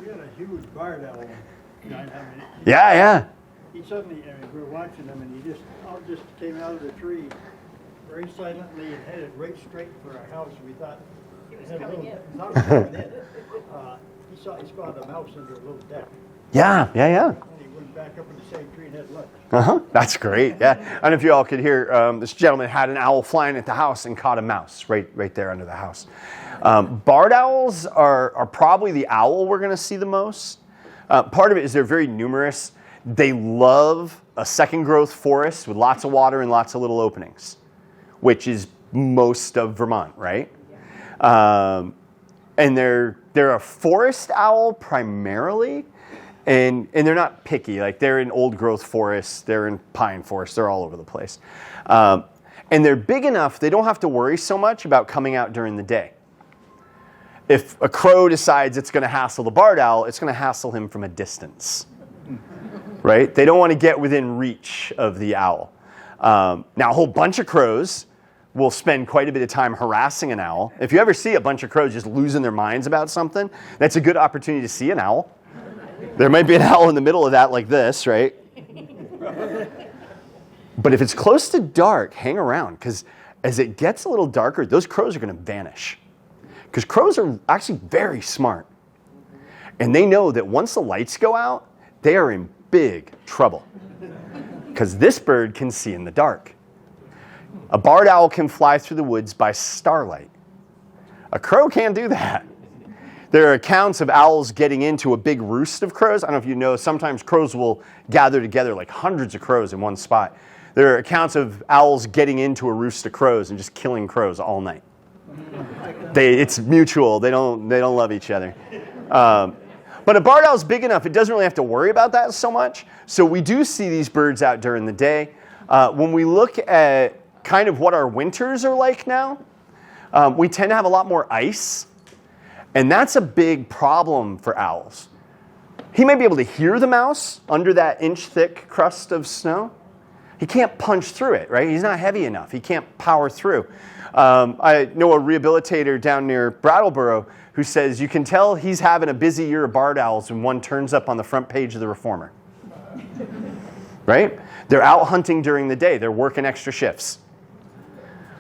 Speaker 7: We had a huge barred owl.
Speaker 2: Yeah.
Speaker 7: He suddenly, we were watching him, and he just came out of the tree very silently and headed right straight for our house. We thought
Speaker 4: He was coming in.
Speaker 7: He spotted a mouse under a little deck.
Speaker 2: Yeah.
Speaker 7: And he went back up in the same tree and had lunch.
Speaker 2: That's great. Yeah. I don't know if you all could hear. This gentleman had an owl flying at the house and caught a mouse right there under the house. Barred owls are probably the owl we're going to see the most. Part of it is they're very numerous. They love a second growth forest with lots of water and lots of little openings, which is most of Vermont, right? And they're a forest owl primarily, and they're not picky. Like they're in old growth forests, they're in pine forests, they're all over the place. And they're big enough they don't have to worry so much about coming out during the day. If a crow decides it's going to hassle the barred owl, it's going to hassle him from a distance, right? They don't want to get within reach of the owl. Now, a whole bunch of crows will spend quite a bit of time harassing an owl. If you ever see a bunch of crows just losing their minds about something, that's a good opportunity to see an owl. There might be an owl in the middle of that like this, right? But if it's close to dark, hang around, because as it gets a little darker, those crows are going to vanish. Because crows are actually very smart. And they know that once the lights go out, they are in big trouble. Because this bird can see in the dark. A barred owl can fly through the woods by starlight. A crow can't do that. There are accounts of owls getting into a big roost of crows. I don't know if you know, sometimes crows will gather together like hundreds of crows in one spot. There are accounts of owls getting into a roost of crows and just killing crows all night. It's mutual. They don't love each other. But a barred owl's big enough, it doesn't really have to worry about that so much. So we do see these birds out during the day. When we look at kind of what our winters are like now. We tend to have a lot more ice, and that's a big problem for owls. He may be able to hear the mouse under that inch-thick crust of snow. He can't punch through it, right? He's not heavy enough. He can't power through. I know a rehabilitator down near Brattleboro who says you can tell he's having a busy year of barred owls when one turns up on the front page of the Reformer. Right? They're out hunting during the day. They're working extra shifts.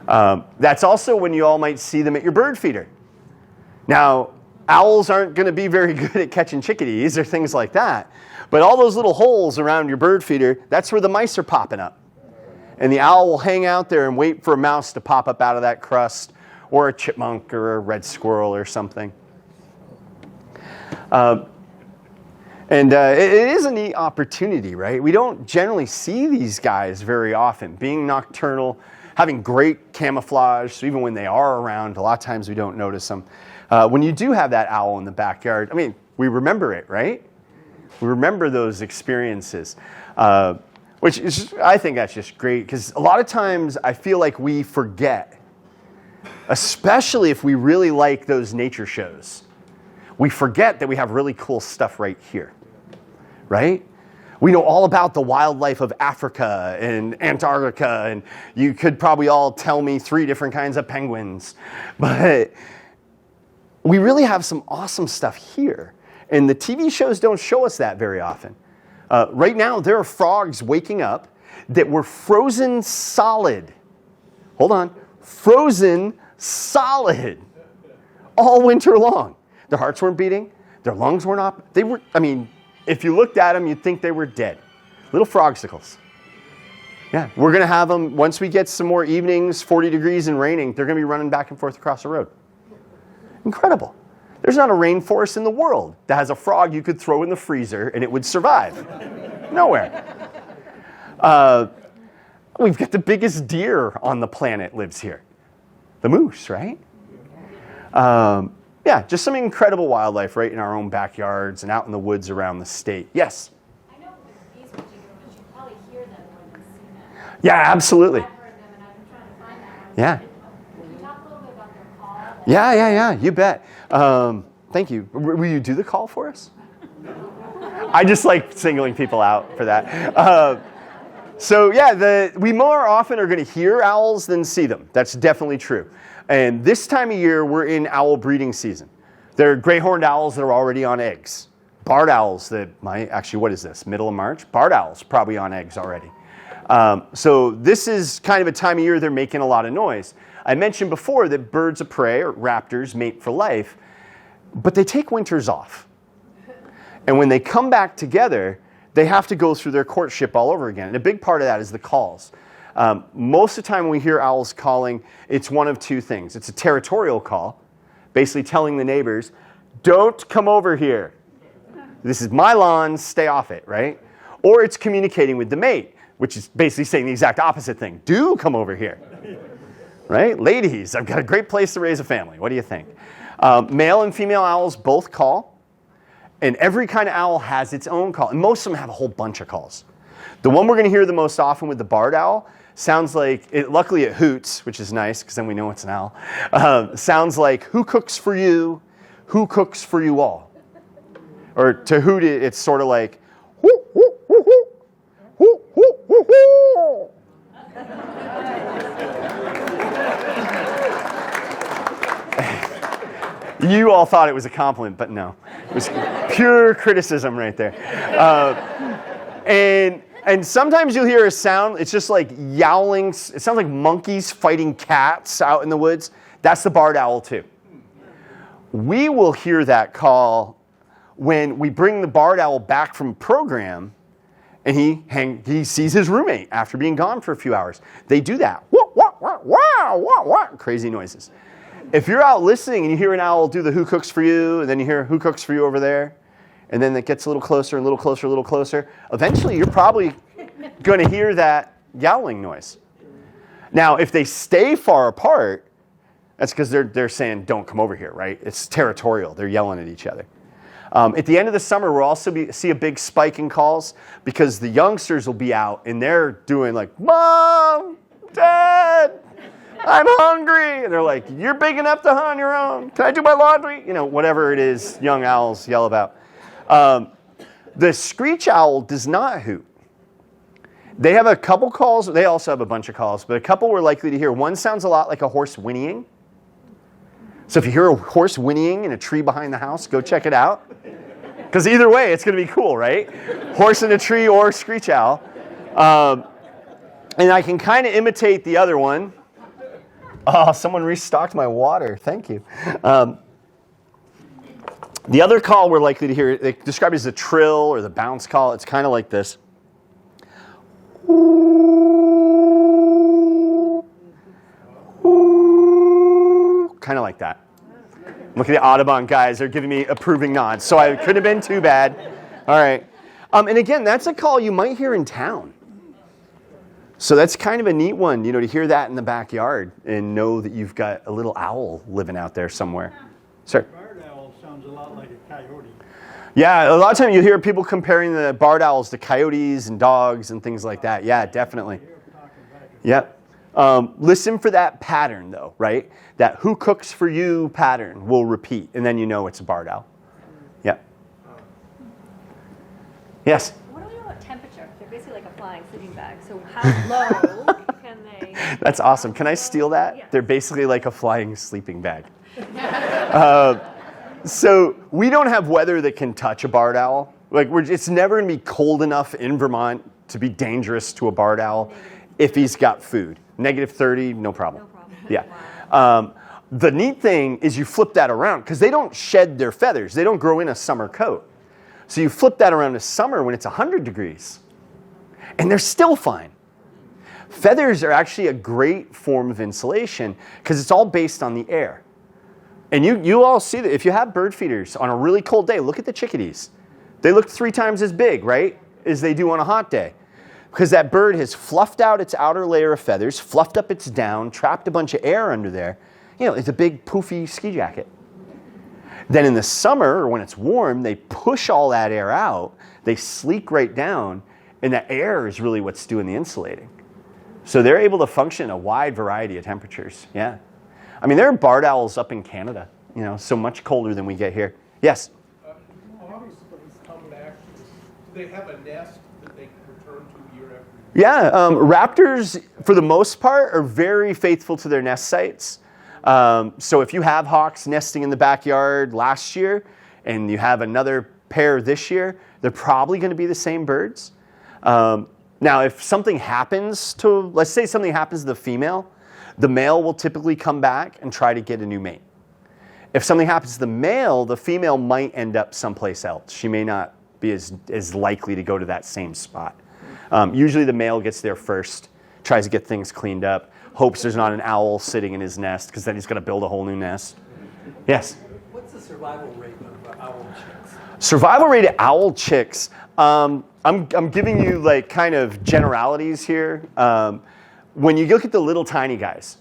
Speaker 2: That's also when you all might see them at your bird feeder. Now, owls aren't going to be very good at catching chickadees or things like that. But all those little holes around your bird feeder, that's where the mice are popping up. And the owl will hang out there and wait for a mouse to pop up out of that crust, or a chipmunk or a red squirrel or something. It is a neat opportunity, right? We don't generally see these guys very often. Being nocturnal, having great camouflage, so even when they are around, a lot of times we don't notice them. When you do have that owl in the backyard, I mean, we remember it, right? We remember those experiences, which is, I think that's just great, because a lot of times I feel like we forget, especially if we really like those nature shows. We forget that we have really cool stuff right here, right? We know all about the wildlife of Africa and Antarctica, and you could probably all tell me 3 different kinds of penguins, but we really have some awesome stuff here. And the TV shows don't show us that very often. Right now, there are frogs waking up that were frozen solid. Hold on. Frozen solid all winter long. Their hearts weren't beating. Their lungs weren't up. They were, I mean, if you looked at them, you'd think they were dead. Little frogsicles. Yeah, we're going to have them, once we get some more evenings, 40 degrees and raining, they're going to be running back and forth across the road. Incredible. There's not a rainforest in the world that has a frog you could throw in the freezer and it would survive. Nowhere. We've got the biggest deer on the planet lives here. The moose, right? Yeah, just some incredible wildlife right in our own backyards and out in the woods around the state. Yes?
Speaker 4: I know with these particular ones, you probably hear them more than see them.
Speaker 2: Yeah, absolutely.
Speaker 4: I've heard them, and I've been trying to find that.
Speaker 2: Yeah.
Speaker 4: Can you talk a little bit about their call?
Speaker 2: Yeah, you bet. Thank you. Will you do the call for us? I just like singling people out for that. So yeah, we more often are going to hear owls than see them. That's definitely true. And this time of year, we're in owl breeding season. There are gray horned owls that are already on eggs. Barred owls that might, actually, what is this, middle of March? Barred owls probably on eggs already. So this is kind of a time of year they're making a lot of noise. I mentioned before that birds of prey, or raptors, mate for life, but they take winters off. And when they come back together, they have to go through their courtship all over again. And a big part of that is the calls. Most of the time when we hear owls calling, it's one of 2 things. It's a territorial call, basically telling the neighbors, don't come over here. This is my lawn, stay off it, right? Or it's communicating with the mate, which is basically saying the exact opposite thing. Do come over here, right? Ladies, I've got a great place to raise a family. What do you think? Male and female owls both call, and every kind of owl has its own call. And most of them have a whole bunch of calls. The one we're going to hear the most often with the barred owl sounds like, luckily it hoots, which is nice because then we know it's an owl. Sounds like, who cooks for you? Who cooks for you all? Or to hoot it, it's sort of like, whoo, whoo, whoo, whoo, whoo, whoo, whoo, whoo. You all thought it was a compliment, but no. It was pure criticism right there. And sometimes you'll hear a sound, it's just like yowling. It sounds like monkeys fighting cats out in the woods. That's the barred owl too. We will hear that call when we bring the barred owl back from program and he sees his roommate after being gone for a few hours. They do that. Wah, wah, wah, wah, wah, wah, crazy noises. If you're out listening and you hear an owl do the who cooks for you, and then you hear who cooks for you over there, and then it gets a little closer, and a little closer, a little closer, eventually you're probably going to hear that yowling noise. Now, if they stay far apart, that's because they're saying, don't come over here, right? It's territorial. They're yelling at each other. At the end of the summer, we'll also see a big spike in calls because the youngsters will be out, and they're doing like, Mom, Dad, I'm hungry. And they're like, you're big enough to hunt on your own. Can I do my laundry? You know, whatever it is young owls yell about. The screech owl does not hoot. They have a couple calls. They also have a bunch of calls, but a couple we're likely to hear. One sounds a lot like a horse whinnying. So if you hear a horse whinnying in a tree behind the house, go check it out. Because either way, it's going to be cool, right? Horse in a tree or screech owl. And I can kind of imitate the other one. Oh, someone restocked my water. Thank you. The other call we're likely to hear, they describe it as a trill or the bounce call. It's kind of like this. Kind of like that. Look at the Audubon guys. They're giving me approving nods. So I couldn't have been too bad. All right. And again, that's a call you might hear in town. So that's kind of a neat one, you know, to hear that in the backyard and know that you've got a little owl living out there somewhere. Sir?
Speaker 7: Barred owl sounds a lot like a coyote.
Speaker 2: Yeah, a lot of times you hear people comparing the barred owls to coyotes and dogs and things like that. Yeah, definitely. Yep. Listen for that pattern, though, right? That who cooks for you pattern will repeat, and then you know it's a barred owl. Yeah. Yes?
Speaker 4: What do we know about temperature? They're basically like a flying sleeping bag. So how low can they?
Speaker 2: That's awesome. Can I steal that?
Speaker 4: Yeah.
Speaker 2: They're basically like a flying sleeping bag. So we don't have weather that can touch a barred owl. Like it's never going to be cold enough in Vermont to be dangerous to a barred owl if he's got food. -30, no problem.
Speaker 4: No problem.
Speaker 2: Yeah. The neat thing is you flip that around because they don't shed their feathers. They don't grow in a summer coat. So you flip that around to summer when it's 100 degrees. And they're still fine. Feathers are actually a great form of insulation because it's all based on the air. And you all see that if you have bird feeders on a really cold day, look at the chickadees. They look 3 times as big, right, as they do on a hot day. Because that bird has fluffed out its outer layer of feathers, fluffed up its down, trapped a bunch of air under there. You know, it's a big poofy ski jacket. Then in the summer, or when it's warm, they push all that air out, they sleek right down, and that air is really what's doing the insulating. So they're able to function in a wide variety of temperatures, yeah. I mean, there are barred owls up in Canada, you know, so much colder than we get here. Yes?
Speaker 3: Obviously, come back, do they have a nest that they can return to year after year?
Speaker 2: Yeah, raptors, for the most part, are very faithful to their nest sites. So if you have hawks nesting in the backyard last year and you have another pair this year, they're probably going to be the same birds. Now, if something happens to, let's say something happens to the female, the male will typically come back and try to get a new mate. If something happens to the male, the female might end up someplace else. She may not be as likely to go to that same spot. Usually the male gets there first, tries to get things cleaned up, hopes there's not an owl sitting in his nest because then he's going to build a whole new nest. Yes?
Speaker 8: What's the survival rate of owl chicks?
Speaker 2: Survival rate of owl chicks, I'm giving you like kind of generalities here. When you look at the little tiny guys,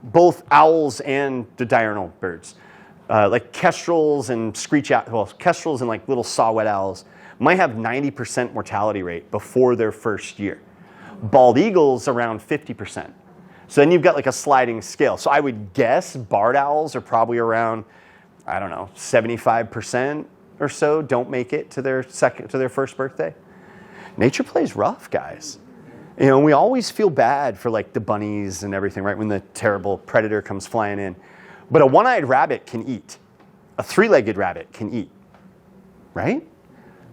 Speaker 2: both owls and the diurnal birds, like kestrels and kestrels and like little saw-whet owls might have 90% mortality rate before their first year. Bald eagles around 50%. So then you've got like a sliding scale. So I would guess barred owls are probably around, I don't know, 75% or so don't make it to their first birthday. Nature plays rough, guys. You know, we always feel bad for like the bunnies and everything, right? When the terrible predator comes flying in. But a one-eyed rabbit can eat. A three-legged rabbit can eat, right?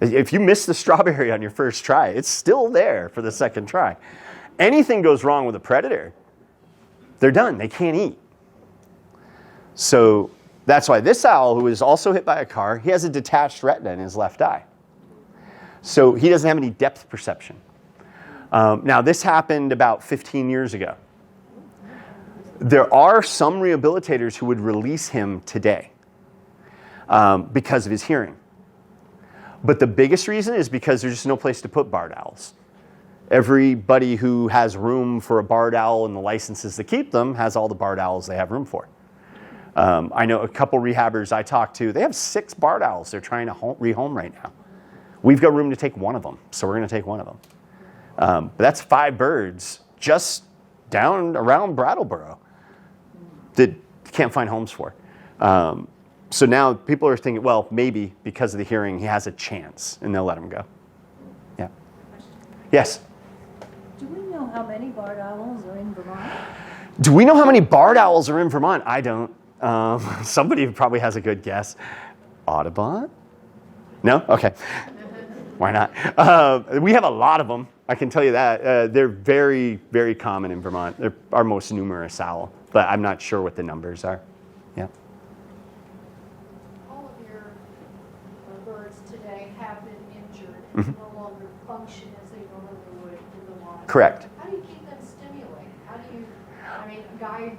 Speaker 2: If you miss the strawberry on your first try, it's still there for the second try. Anything goes wrong with a predator, they're done. They can't eat. So that's why this owl, who was also hit by a car, he has a detached retina in his left eye. So he doesn't have any depth perception. Now, this happened about 15 years ago. There are some rehabilitators who would release him today because of his hearing. But the biggest reason is because there's just no place to put barred owls. Everybody who has room for a barred owl and the licenses to keep them has all the barred owls they have room for. I know a couple rehabbers I talked to, they have 6 barred owls they're trying to rehome right now. We've got room to take one of them, so we're going to take one of them. But that's 5 birds just down around Brattleboro that can't find homes for. So now people are thinking, well, maybe because of the hearing, he has a chance, and they'll let him go. Yeah. Yes?
Speaker 9: Do we know how many barred owls are in Vermont?
Speaker 2: Do we know how many barred owls are in Vermont? I don't. Somebody probably has a good guess. Audubon? No? Okay. Why not? We have a lot of them. I can tell you that. They're very, very common in Vermont. They're our most numerous owl, but I'm not sure what the numbers are. Yeah.
Speaker 10: All of your birds today have been injured and no longer function as they normally would in the wild.
Speaker 2: Correct.
Speaker 10: How do you keep them stimulated? How do you, I mean, a guy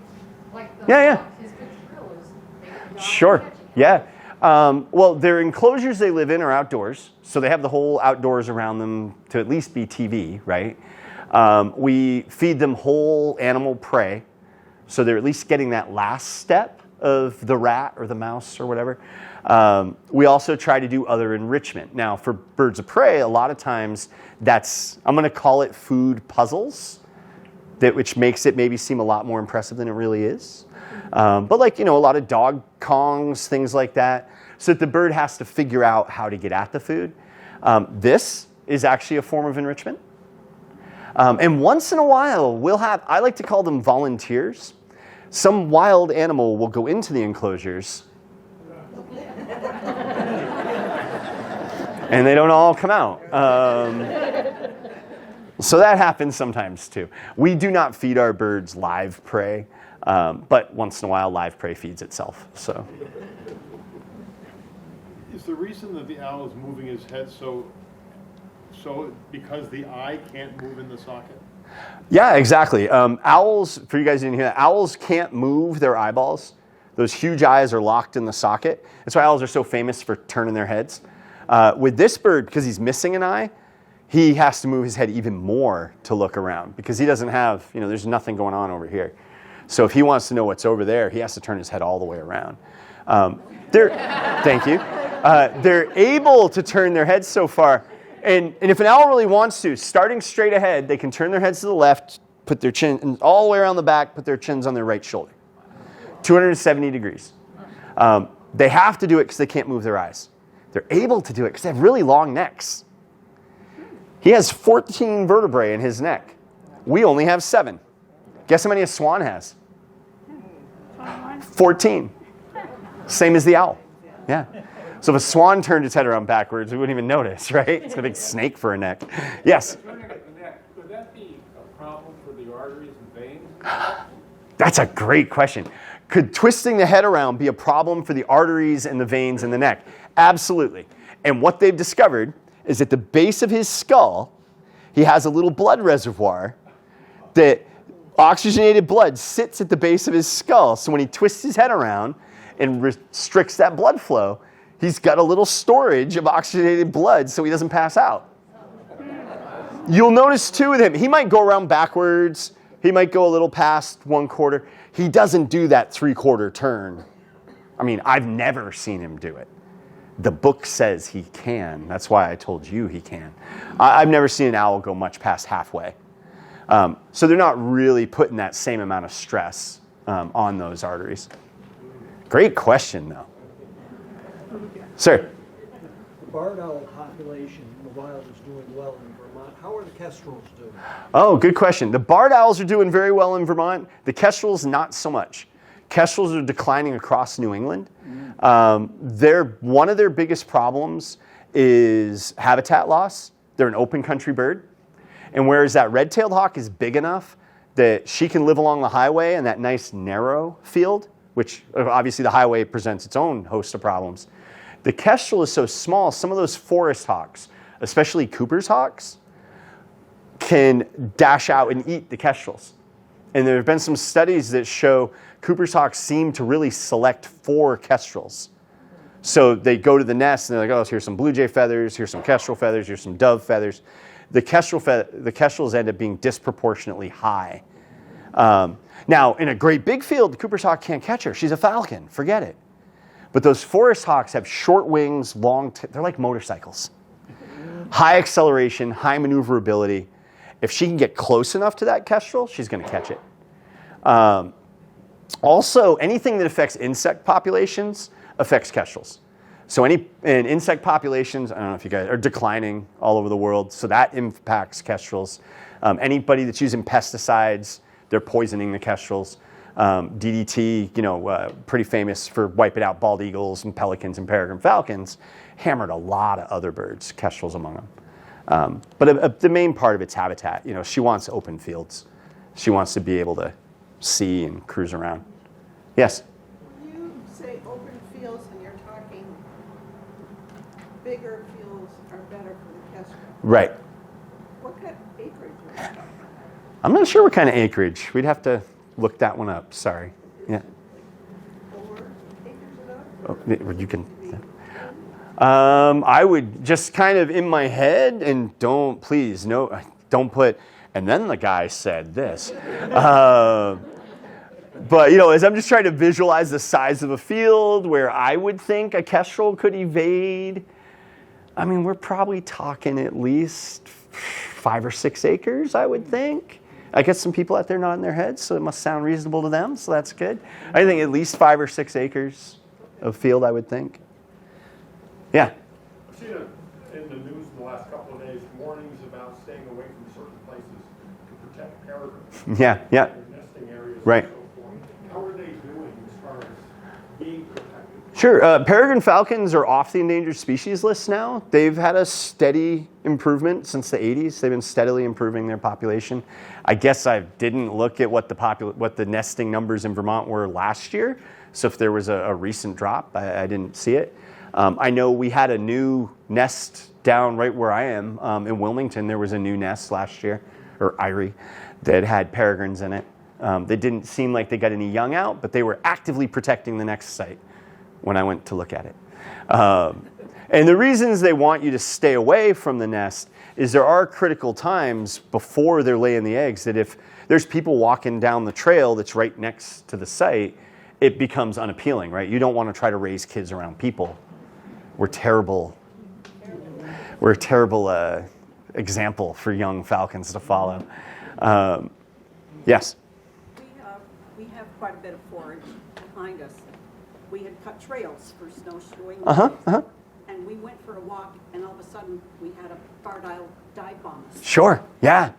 Speaker 10: like the his big thrill is making a dog
Speaker 2: Sure.
Speaker 10: catching it.
Speaker 2: Yeah. Well, their enclosures they live in are outdoors, so they have the whole outdoors around them to at least be TV, right? We feed them whole animal prey, so they're at least getting that last step of the rat or the mouse or whatever. We also try to do other enrichment. Now, for birds of prey, a lot of times that's, I'm going to call it food puzzles, which makes it maybe seem a lot more impressive than it really is. But like, a lot of dog kongs, things like that, so that the bird has to figure out how to get at the food. This is actually a form of enrichment. And once in a while, we'll have, I like to call them volunteers. Some wild animal will go into the enclosures and they don't all come out. So that happens sometimes too. We do not feed our birds live prey. But once in a while, live prey feeds itself. So,
Speaker 11: is the reason that the owl is moving his head so because the eye can't move in the socket?
Speaker 2: Yeah, exactly. Owls, for you guys who didn't hear that, owls can't move their eyeballs. Those huge eyes are locked in the socket. That's why owls are so famous for turning their heads. With this bird, because he's missing an eye, he has to move his head even more to look around because he doesn't have, there's nothing going on over here. So if he wants to know what's over there, he has to turn his head all the way around. Thank you. They're able to turn their heads so far. And if an owl really wants to, starting straight ahead, they can turn their heads to the left, put their chin all the way around the back, put their chins on their right shoulder. 270 degrees. They have to do it because they can't move their eyes. They're able to do it because they have really long necks. He has 14 vertebrae in his neck. We only have 7. Guess how many a swan has? 14. Same as the owl. Yeah. So if a swan turned its head around backwards, we wouldn't even notice, right? It's a big snake for a neck. Yes?
Speaker 3: Could that be a problem for the arteries and veins?
Speaker 2: That's a great question. Could twisting the head around be a problem for the arteries and the veins in the neck? Absolutely. And what they've discovered is at the base of his skull, he has a little blood reservoir that oxygenated blood sits at the base of his skull. So when he twists his head around and restricts that blood flow, he's got a little storage of oxygenated blood so he doesn't pass out. You'll notice too with him, he might go around backwards. He might go a little past 1/4. He doesn't do that 3/4 turn. I mean, I've never seen him do it. The book says he can. That's why I told you he can. I've never seen an owl go much past halfway. So they're not really putting that same amount of stress on those arteries. Great question, though. Sir?
Speaker 8: The barred owl population in the wild is doing well in Vermont. How are the kestrels doing?
Speaker 2: Oh, good question. The barred owls are doing very well in Vermont. The kestrels, not so much. Kestrels are declining across New England. One of their biggest problems is habitat loss. They're an open country bird. And whereas that red-tailed hawk is big enough that she can live along the highway in that nice narrow field, which obviously the highway presents its own host of problems. The kestrel is so small, some of those forest hawks, especially Cooper's hawks, can dash out and eat the kestrels. And there have been some studies that show Cooper's hawks seem to really select for kestrels. So they go to the nest and they're like, oh, here's some blue jay feathers, here's some kestrel feathers, here's some dove feathers. The kestrels end up being disproportionately high. Now, in a great big field, the Cooper's hawk can't catch her. She's a falcon. Forget it. But those forest hawks have short wings, they're like motorcycles. High acceleration, high maneuverability. If she can get close enough to that kestrel, she's going to catch it. Also, anything that affects insect populations affects kestrels. So insect populations, I don't know if you guys are declining all over the world, so that impacts kestrels. Anybody that's using pesticides, they're poisoning the kestrels. DDT, pretty famous for wiping out bald eagles and pelicans and peregrine falcons, hammered a lot of other birds, kestrels among them. But the main part of its habitat, she wants open fields. She wants to be able to see and cruise around. Yes?
Speaker 12: When you say open fields and you're talking bigger fields are better for the kestrel.
Speaker 2: Right.
Speaker 12: What kind of acreage are you talking about?
Speaker 2: I'm not sure what kind of acreage. We'd have to look that one up. Sorry. Yeah.
Speaker 12: 4 acres enough?
Speaker 2: Oh, you can. I would just kind of in my head, and don't put. And then the guy said this. But as I'm just trying to visualize the size of a field where I would think a kestrel could evade, I mean, we're probably talking at least 5 or 6 acres, I would think. I guess some people out there nodding their heads, so it must sound reasonable to them, so that's good. I think at least 5 or 6 acres of field, I would think. Yeah?
Speaker 11: I've seen in the news in the last couple of days warnings about staying away from certain places to protect peregrines.
Speaker 2: Yeah.
Speaker 11: Their nesting areas
Speaker 2: Right.
Speaker 11: and so forth. How are they doing as far as being protected?
Speaker 2: Sure. Peregrine falcons are off the endangered species list now. They've had a steady improvement since the 80s. They've been steadily improving their population. I guess I didn't look at what the nesting numbers in Vermont were last year. So if there was a recent drop, I didn't see it. I know we had a new nest down right where I am in Wilmington. There was a new nest last year, or Eyrie, that had peregrines in it. They didn't seem like they got any young out, but they were actively protecting the next site when I went to look at it. And the reasons they want you to stay away from the nest is there are critical times before they're laying the eggs that if there's people walking down the trail that's right next to the site, it becomes unappealing, right? You don't want to try to raise kids around people. We're terrible. We're a terrible example for young falcons to follow. Yes?
Speaker 13: We have quite a bit of forage behind us. We had cut trails for snowshoeing. And we went for a walk, and all of a sudden, we had a barred owl dive bomb us.
Speaker 2: Sure. Yeah.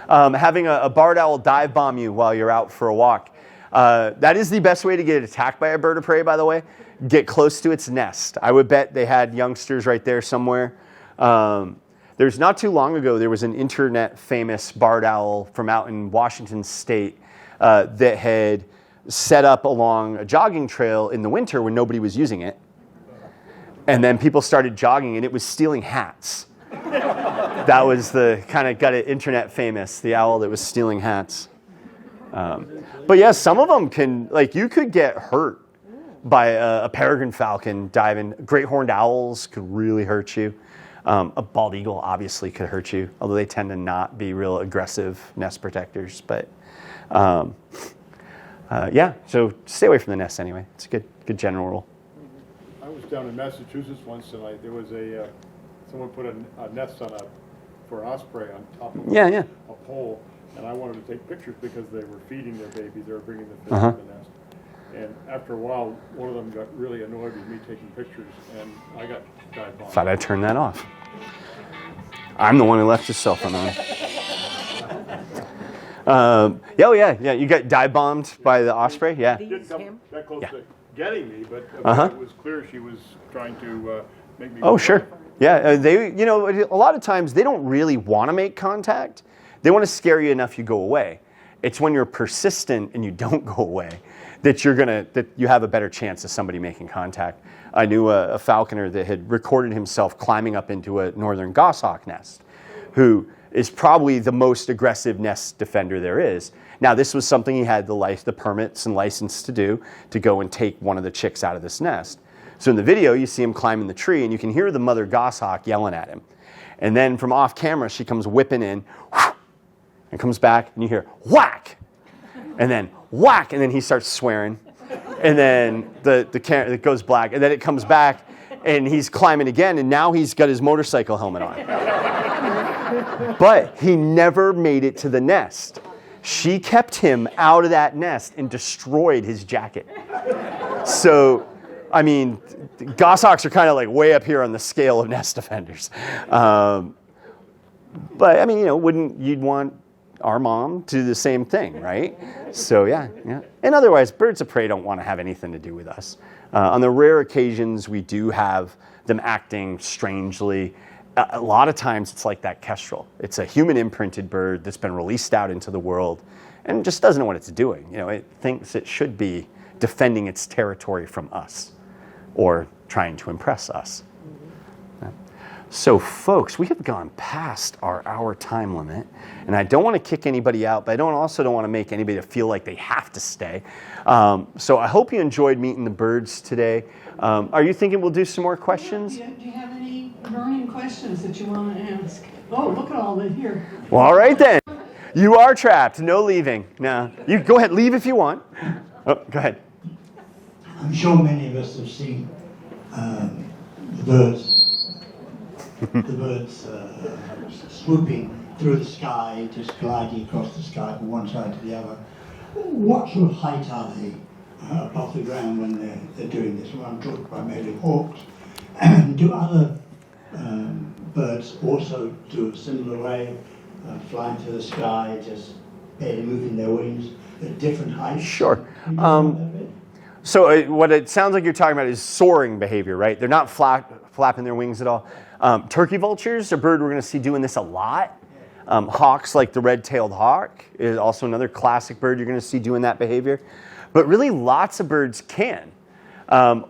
Speaker 2: Wow. Having a barred owl dive bomb you while you're out for a walk. That is the best way to get attacked by a bird of prey, by the way. Get close to its nest. I would bet they had youngsters right there somewhere. There's not too long ago, there was an internet famous barred owl from out in Washington State that had set up along a jogging trail in the winter when nobody was using it. And then people started jogging and it was stealing hats. That was the kind of got it internet famous, the owl that was stealing hats. But yeah, some of them can, you could get hurt by a peregrine falcon diving. Great horned owls could really hurt you. A bald eagle obviously could hurt you, although they tend to not be real aggressive nest protectors. But yeah, so stay away from the nest anyway. It's a good general rule.
Speaker 11: I was down in Massachusetts once, and there was someone put a nest for osprey on top of a pole, and I wanted to take pictures because they were feeding their babies. They were bringing the fish to the nest. And after a while, one of them got really annoyed with me taking pictures, and I got dive bombed.
Speaker 2: Thought I'd turn that off. I'm the one who left his cell phone on. Yeah. You got dive bombed by the osprey? Yeah.
Speaker 11: Didn't come that close to getting me, but it was clear she was trying to make me.
Speaker 2: Oh, sure. Yeah, they. A lot of times they don't really want to make contact. They want to scare you enough you go away. It's when you're persistent and you don't go away that you have a better chance of somebody making contact. I knew a falconer that had recorded himself climbing up into a northern goshawk nest, who is probably the most aggressive nest defender there is. Now, this was something he had the permits and license to do, to go and take one of the chicks out of this nest. So in the video, you see him climbing the tree, and you can hear the mother goshawk yelling at him. And then from off camera, she comes whipping in, and comes back, and you hear whack, and then whack, and then he starts swearing, and then the camera it goes black, and then it comes back, and he's climbing again, and now he's got his motorcycle helmet on. But he never made it to the nest. She kept him out of that nest and destroyed his jacket. So, I mean, goshawks are kind of like way up here on the scale of nest defenders. But I mean, you know, wouldn't you'd want our mom to do the same thing, right? So yeah. And otherwise, birds of prey don't want to have anything to do with us. On the rare occasions we do have them acting strangely, a lot of times it's like that kestrel. It's a human imprinted bird that's been released out into the world and just doesn't know what it's doing. You know, it thinks it should be defending its territory from us or trying to impress us. So folks, we have gone past our hour time limit, and I don't want to kick anybody out, but I also don't want to make anybody feel like they have to stay. So I hope you enjoyed meeting the birds today. Are you thinking we'll do some more questions?
Speaker 1: Do you have any burning questions that you want to ask? Oh, look at all in here.
Speaker 2: Well, all right then. You are trapped. No leaving. No. You go ahead. Leave if you want. Oh, go ahead.
Speaker 14: I'm sure many of us have seen the birds. The birds swooping through the sky, just gliding across the sky from one side to the other. What sort of height are they above the ground when they're doing this? Well, I'm talking primarily hawks. Do other birds also do a similar way, flying through the sky, just barely moving their wings at different heights?
Speaker 2: Sure. So what it sounds like you're talking about is soaring behavior, right? They're not flapping their wings at all. Turkey vultures, a bird we're going to see doing this a lot. Hawks, like the red-tailed hawk, is also another classic bird you're going to see doing that behavior. But really, lots of birds can.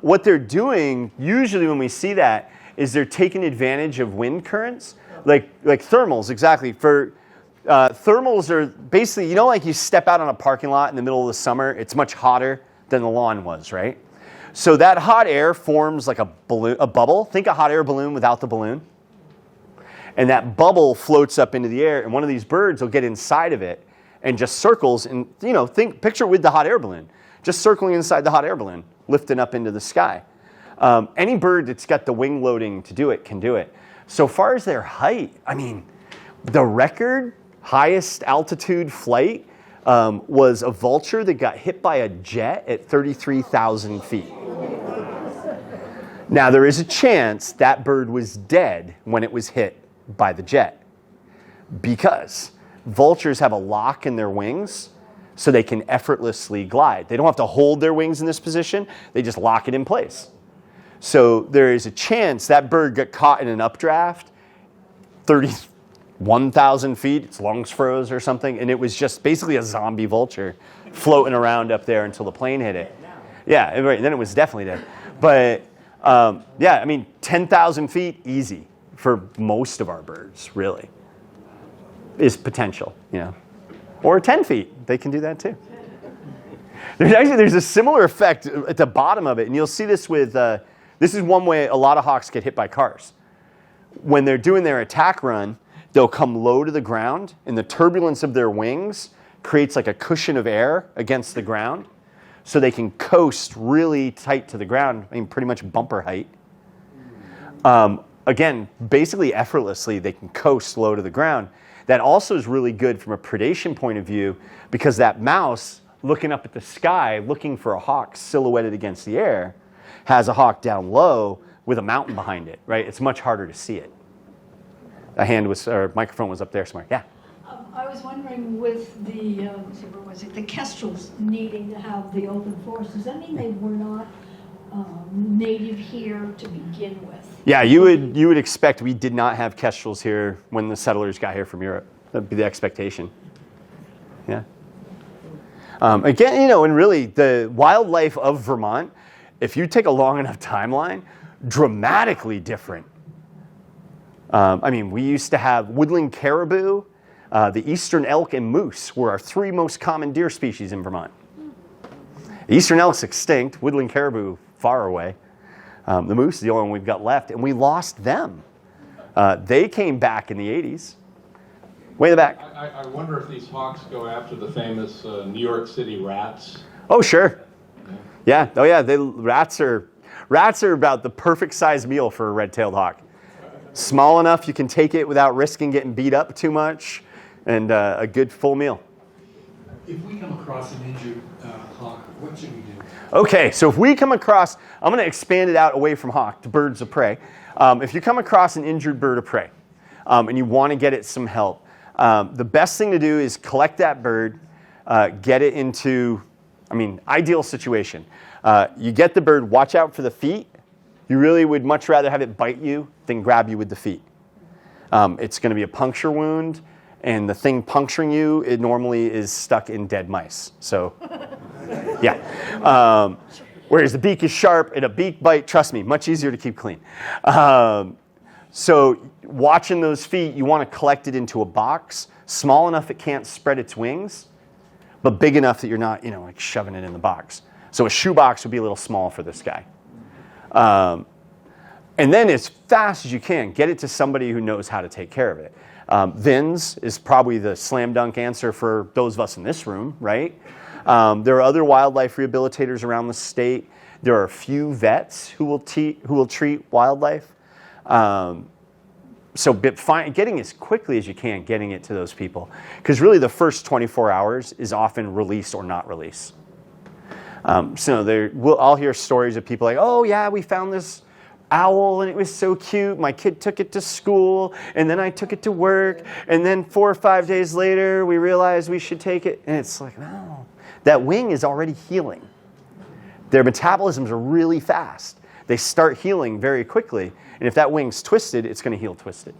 Speaker 2: What they're doing, usually when we see that, is they're taking advantage of wind currents, like thermals, exactly. For thermals are basically, you know, like you step out on a parking lot in the middle of the summer, it's much hotter than the lawn was, right? So that hot air forms like a bubble. Think a hot air balloon without the balloon. And that bubble floats up into the air, and one of these birds will get inside of it and just circles, and you know, picture with the hot air balloon, just circling inside the hot air balloon, lifting up into the sky. Any bird that's got the wing loading to do it can do it. So far as their height, I mean, the record highest altitude flight was a vulture that got hit by a jet at 33,000 feet. Now, there is a chance that bird was dead when it was hit by the jet because vultures have a lock in their wings so they can effortlessly glide. They don't have to hold their wings in this position. They just lock it in place. So there is a chance that bird got caught in an updraft, 31,000 feet, its lungs froze or something, and it was just basically a zombie vulture floating around up there until the plane hit it. Yeah, right, and then it was definitely dead. But yeah, I mean, 10,000 feet, easy for most of our birds, really, is potential, you know. Or 10 feet, they can do that too. There's a similar effect at the bottom of it, and you'll see this with, this is one way a lot of hawks get hit by cars. When they're doing their attack run, they'll come low to the ground, and the turbulence of their wings creates like a cushion of air against the ground, so they can coast really tight to the ground, I mean, pretty much bumper height. Again, basically effortlessly, they can coast low to the ground. That also is really good from a predation point of view because that mouse looking up at the sky, looking for a hawk silhouetted against the air, has a hawk down low with a mountain behind it, right? It's much harder to see it. A hand was, or microphone was up there somewhere. Yeah.
Speaker 9: I was wondering with the, the kestrels needing to have the open forest, does that mean they were not native here to begin with?
Speaker 2: Yeah, you would expect we did not have kestrels here when the settlers got here from Europe. That'd be the expectation. Yeah. Again, you know, and really the wildlife of Vermont, if you take a long enough timeline, dramatically different. I mean, we used to have woodland caribou, the eastern elk, and moose were our three most common deer species in Vermont. The eastern elk's extinct, woodland caribou far away. The moose is the only one we've got left, and we lost them. They came back in the 80s. Way in the back.
Speaker 15: I wonder if these hawks go after the famous New York City rats.
Speaker 2: Oh, sure. Yeah. Oh, yeah. Rats are about the perfect size meal for a red-tailed hawk. Small enough you can take it without risking getting beat up too much, and a good full meal.
Speaker 16: If we come across an injured hawk, what should we do?
Speaker 2: Okay, so if we come across, I'm going to expand it out away from hawk to birds of prey. If you come across an injured bird of prey and you want to get it some help, the best thing to do is collect that bird, get it into, ideal situation. You get the bird, watch out for the feet. You really would much rather have it bite you than grab you with the feet. It's going to be a puncture wound, and the thing puncturing you, it normally is stuck in dead mice. So, yeah. Whereas the beak is sharp, and a beak bite, trust me, much easier to keep clean. So watching those feet, you want to collect it into a box, small enough it can't spread its wings, but big enough that you're not, like shoving it in the box. So a shoebox would be a little small for this guy. And then as fast as you can, get it to somebody who knows how to take care of it. VINS is probably the slam dunk answer for those of us in this room, right? There are other wildlife rehabilitators around the state. There are a few vets who will treat wildlife. So getting as quickly as you can, getting it to those people. Because really the first 24 hours is often release or not release. I'll hear stories of people like, oh yeah, we found this owl and it was so cute. My kid took it to school and then I took it to work. And then 4 or 5 days later, we realized we should take it. And it's like, no, that wing is already healing. Their metabolisms are really fast. They start healing very quickly. And if that wing's twisted, it's going to heal twisted.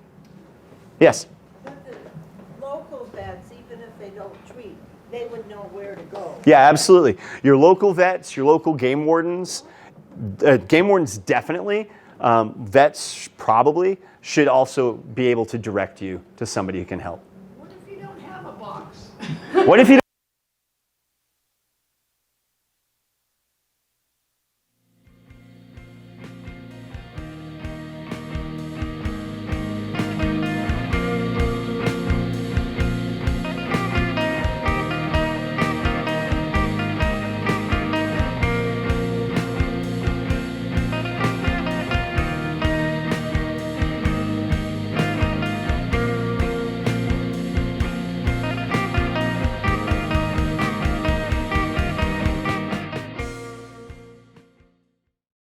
Speaker 2: Yes?
Speaker 12: But the local vets, even if they don't treat, they would know where to go.
Speaker 2: Yeah, absolutely. Your local vets, your local game wardens definitely. Vets probably should also be able to direct you to somebody who can help.
Speaker 12: What if you don't have a box?
Speaker 2: What if you